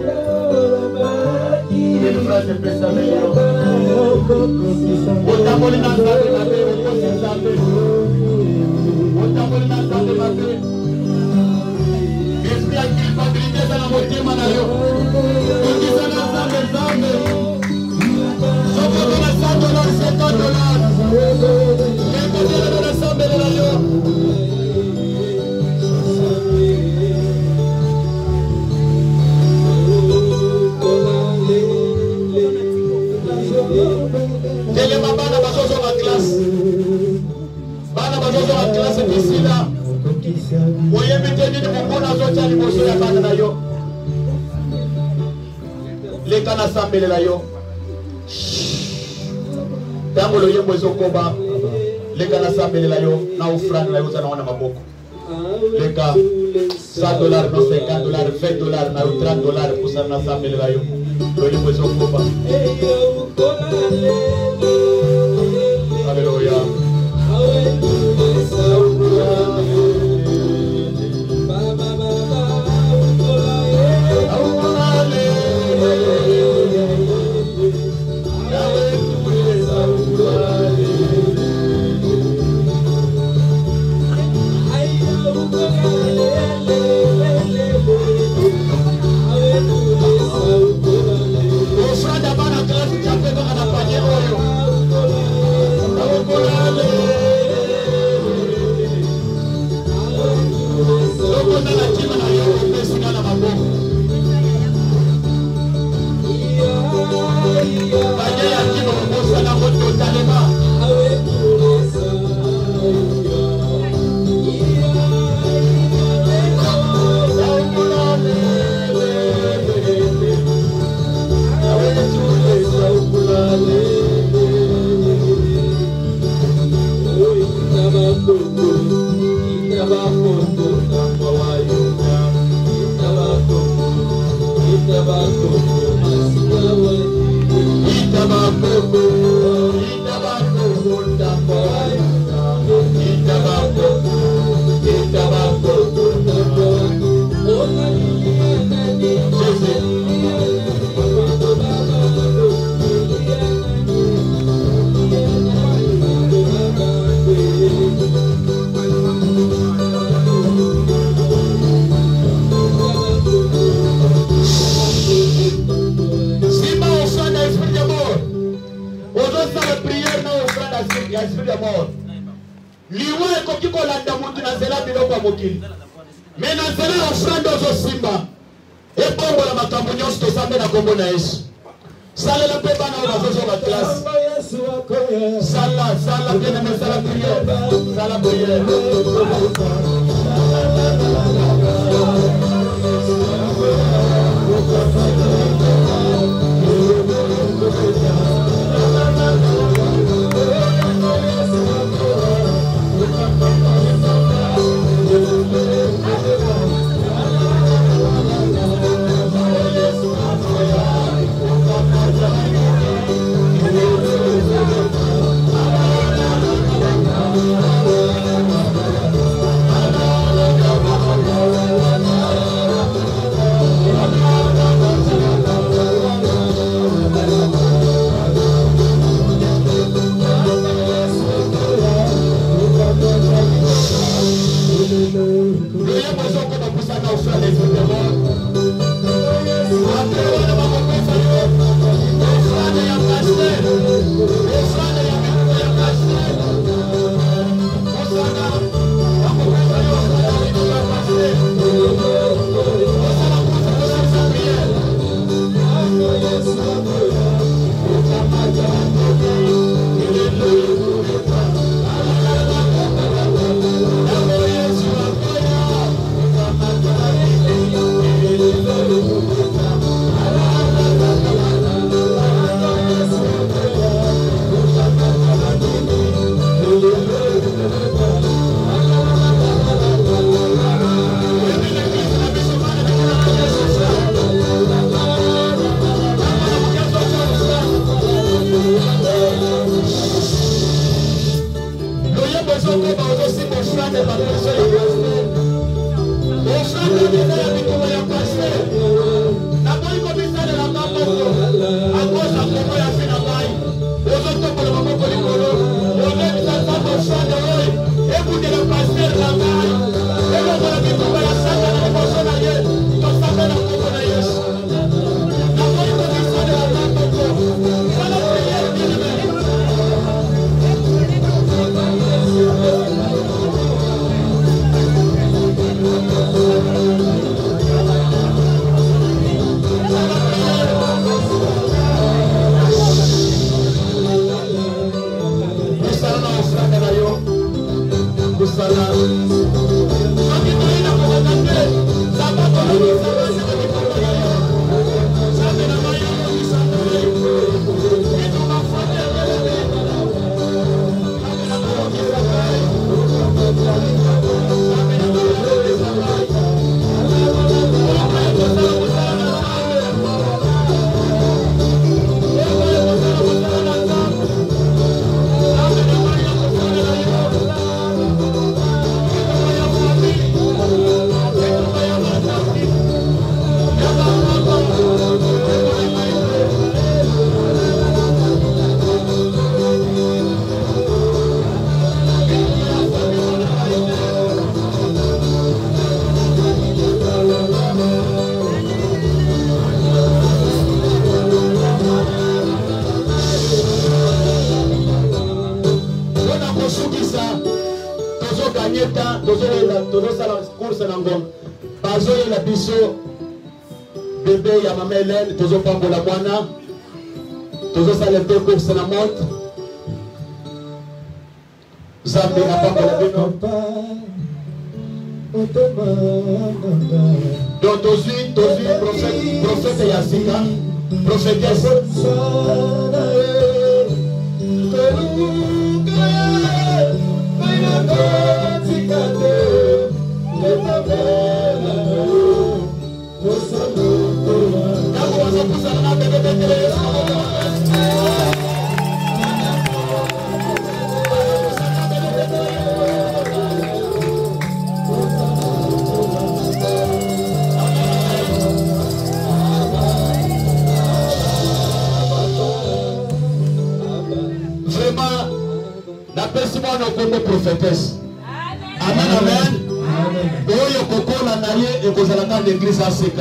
Speaker 1: Délivrance de Pessamelo. Otamoli na nzambe mabe, okosi nzambe. Otamoli na nzambe mabe. Esprit ya culpabilité eza na motema na yo. Okisa na nzambe nzambe. Sokoto na $100, $50. Lekodelo na sambele na yo. Bana bazozo la classe. Bana bazozo la classe d'ici là. Voyez maintenant ni mukona zote aliboso ya bana na yo. Les kana sambele la yo. Tango lo yembo zokoba. Les kana sambele la yo na offrande la yo za na wana maboko. Les gars $100, no $50, $20 na $30 pour ça na sambele la yo. Lo yembo zokoba. Alléluia. Mais dans cela, offrande aux Simba. Et pour la macambonion, c'est ça, mais la combonaïs. Salah la paix, on va faire la classe. Salah, bien aimé, Salah prière. Salah prière. Donc, prophète Yassika, prophétesse. Thank you. prophétesse. Amen, amen. Oyo kokola na ye ekozalaka l'église ACK.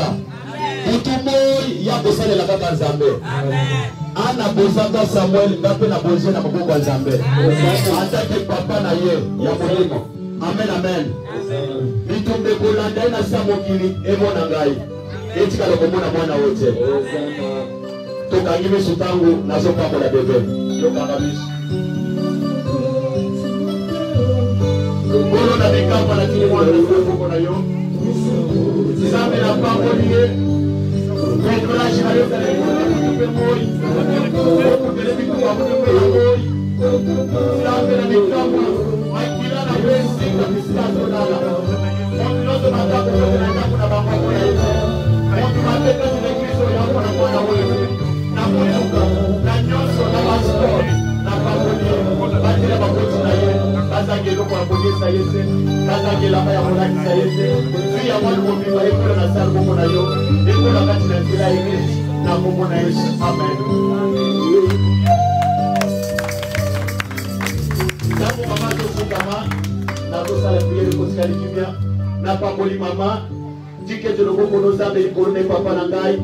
Speaker 1: Mutumoi ya kosalela kaka Nzambe. Ana bozaka Samuel ngape na bozie na maboko ya Nzambe. Atake papa na ye ya molimo. Amen, amen. Bitumbe kolanda na samokili emona ngai. Etika lokomona mwana wote. Tokangi misu tangu nazo pamola bebe. Yokanga misu. Kolo na mikamba na tini mwana na na yo. Nzambe na pamoliye. Mwendraji na yo kare kutupe moi. Kukele bitu kwa kutupe ya moi. Nzambe na mikamba. Maikila na wesi na miskazo nala. Mwendraji na kapu na kapu na bamba kwa ya ite. Mwendraji mateka zile kristo ya mwana mwana wewe. Na mwenuka. Na nyoso na pastor. Na pamoliye. Batile bakoti na ye. Kazangelo kwa bogesa yese. Kazangela maya monakisa yese. Tuya mwani mwombiwa ekula na saru momo na yo. Ekula kati na zila yeke. Na momo na yesu. Amen. Tamu mama tosukama. Na tosala priere kosikali kimia. Na pamboli mama. Tike jeloko nozabe ikorone papa na ngai.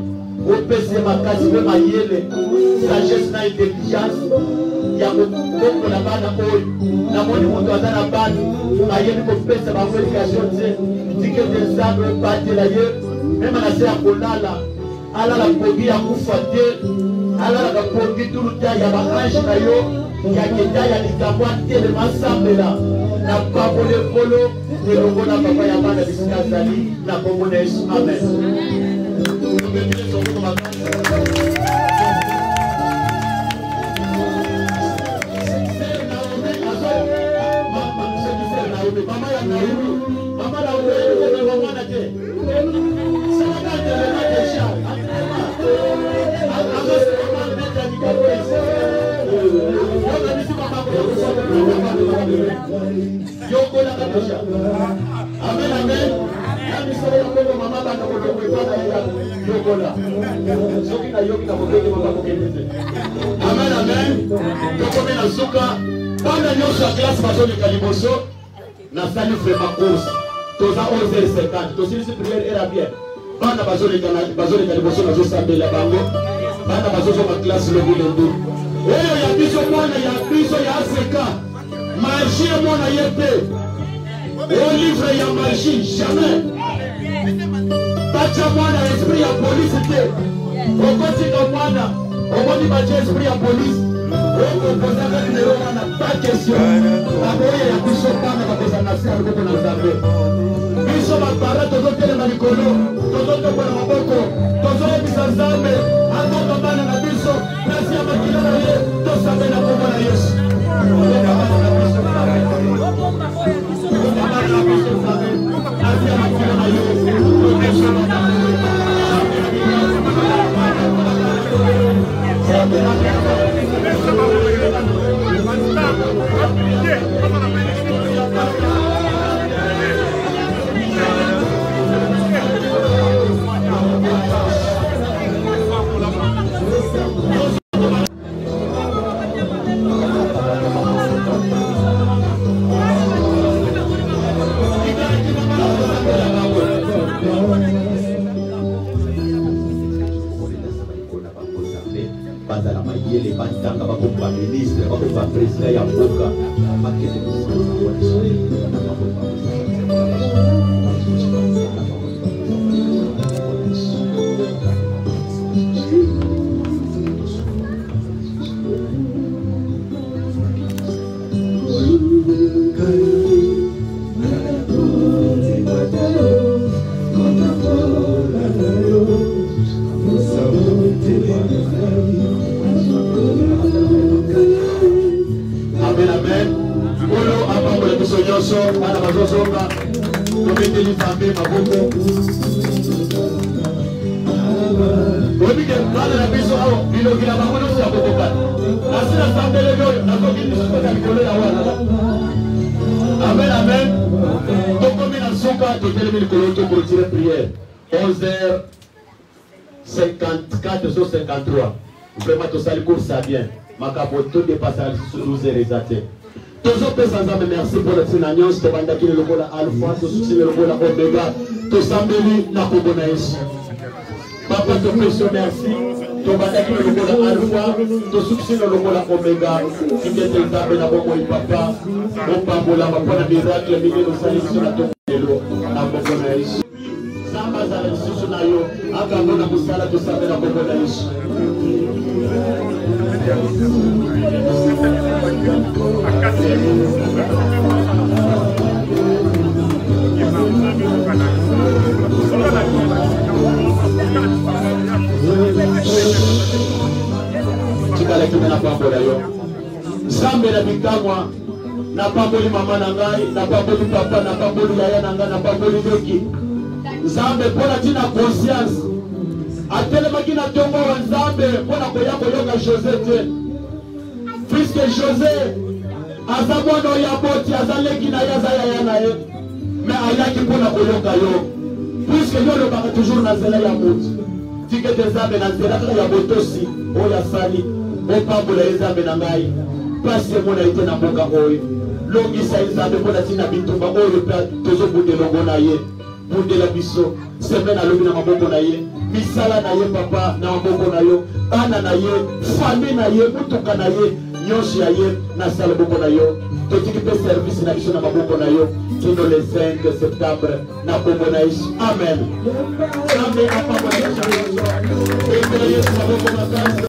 Speaker 1: Opese makasi me mayele. Sagesse na intelligence. Ya mkongo na bana oyo na moni moto azana bana ayeni ko pesa ba communication te dike de Nzambe batela ye même na se akolala alala kogi ya kufa te alala ka kogi tuluta ya ba ange na yo ya kenda ya likambo te le masambela na pabole polo de longo na papa ya bana bisika zali na kombo na Yesu. Amen. Mama ya Naomi, mama la wewe wa mwana je. Sana kaje na kesha. Akase mama nenda nikapoisi. Yoga nisi mama kwa yoko na kesha. Amen, amen. Nami sala yako mama bana kwa kwa ya yoko la. Soki na yoki na mokeke mama kokende. Amen, amen. Yoko mena suka. Bana nyoso ya classe bazoni kaliboso. Na salut vraiment cause. Toza 11h50. Tosilisi prière era bien. Bana bazole kaliboso na zo sambela bango. Bana bazozo ma classe le bulendo. Oyo ya biso mwana ya biso ya ACK. Magie mwana yete. O livre ya magie jamais. Tacha mwana esprit ya police te. Okotika mwana. Omoni bache esprit ya police. Oko kozaka numéro wana pas question. Aboye ya biso pana bakoza na sala koko na Nzambe. Biso bakara tozotelema likolo, tozotokola maboko, tozoyebisa Nzambe, akoko bana na biso, nasi ya makila na ye, tosabe na kombo na Yesu. Bana na biso Nzambe. Bana na biso Nzambe. Nasi ya makila na ye, tosabe na bazala mayele batanga bakomba ministre bakomba president ya mboka makete Bana bazosoka tometeli Nzambe maboko obike bana na biso awo bilokila bango nyonso ya kokokana nasila sambele oyo nakokinisukota likolo ya wana. Amen, amen. Tokomi na suka totelemi likolo tokoretire prière 11h54 sur 53. Vraiment tosali course à bien makambo todepasa lisusu 12h eza te.
Speaker 4: tozopesa nzambe merci pour la tinanyonso tobandaki lokola alpha tosukisili lokola omega tosambeli na kombo na yesu papa topesi merci tobandaki lokola alpha tosukisili lokola omega tingete nzambe na bomoi papa opambolama mpona miracle mingi nosali biso na tongelo na kombo na yesu nzambe azala lisusu na yo akango na mosala tosambe na kombo na yesu tikala kime na pambola yo nzambe na bikamwa na pamboli mama na ngai na pamboli papa na pamboli yaya na ngai na pamboli doki nzambe mpona tina conscience atelemaki na tongo wa nzambe mpona koya koyoka José te puisque José aza mwana oya boti aza leki na ye aza yaya na ye mais ayaki mpona koyoka yo puisque yo olobaka toujours na nzela ya moto tikete nzambe na nzela kaka ya botosi oyo asali opambola ye nzambe na ngai pasi emona ete na mboka oyo longisa ye nzambe mpona ntina bitumba oyo mpe tozobundela ngo na ye bundela biso semaine alobi na maboko na ye misala na ye papa na maboko na yo bana na ye famille na ye mutuka na ye nyonso ya ye nasala maboko na yo totiki mpe service na biso na maboko na yo kino le 5 septembre na kombo na yesu amen nzambe apambola yesu na maboko na kasi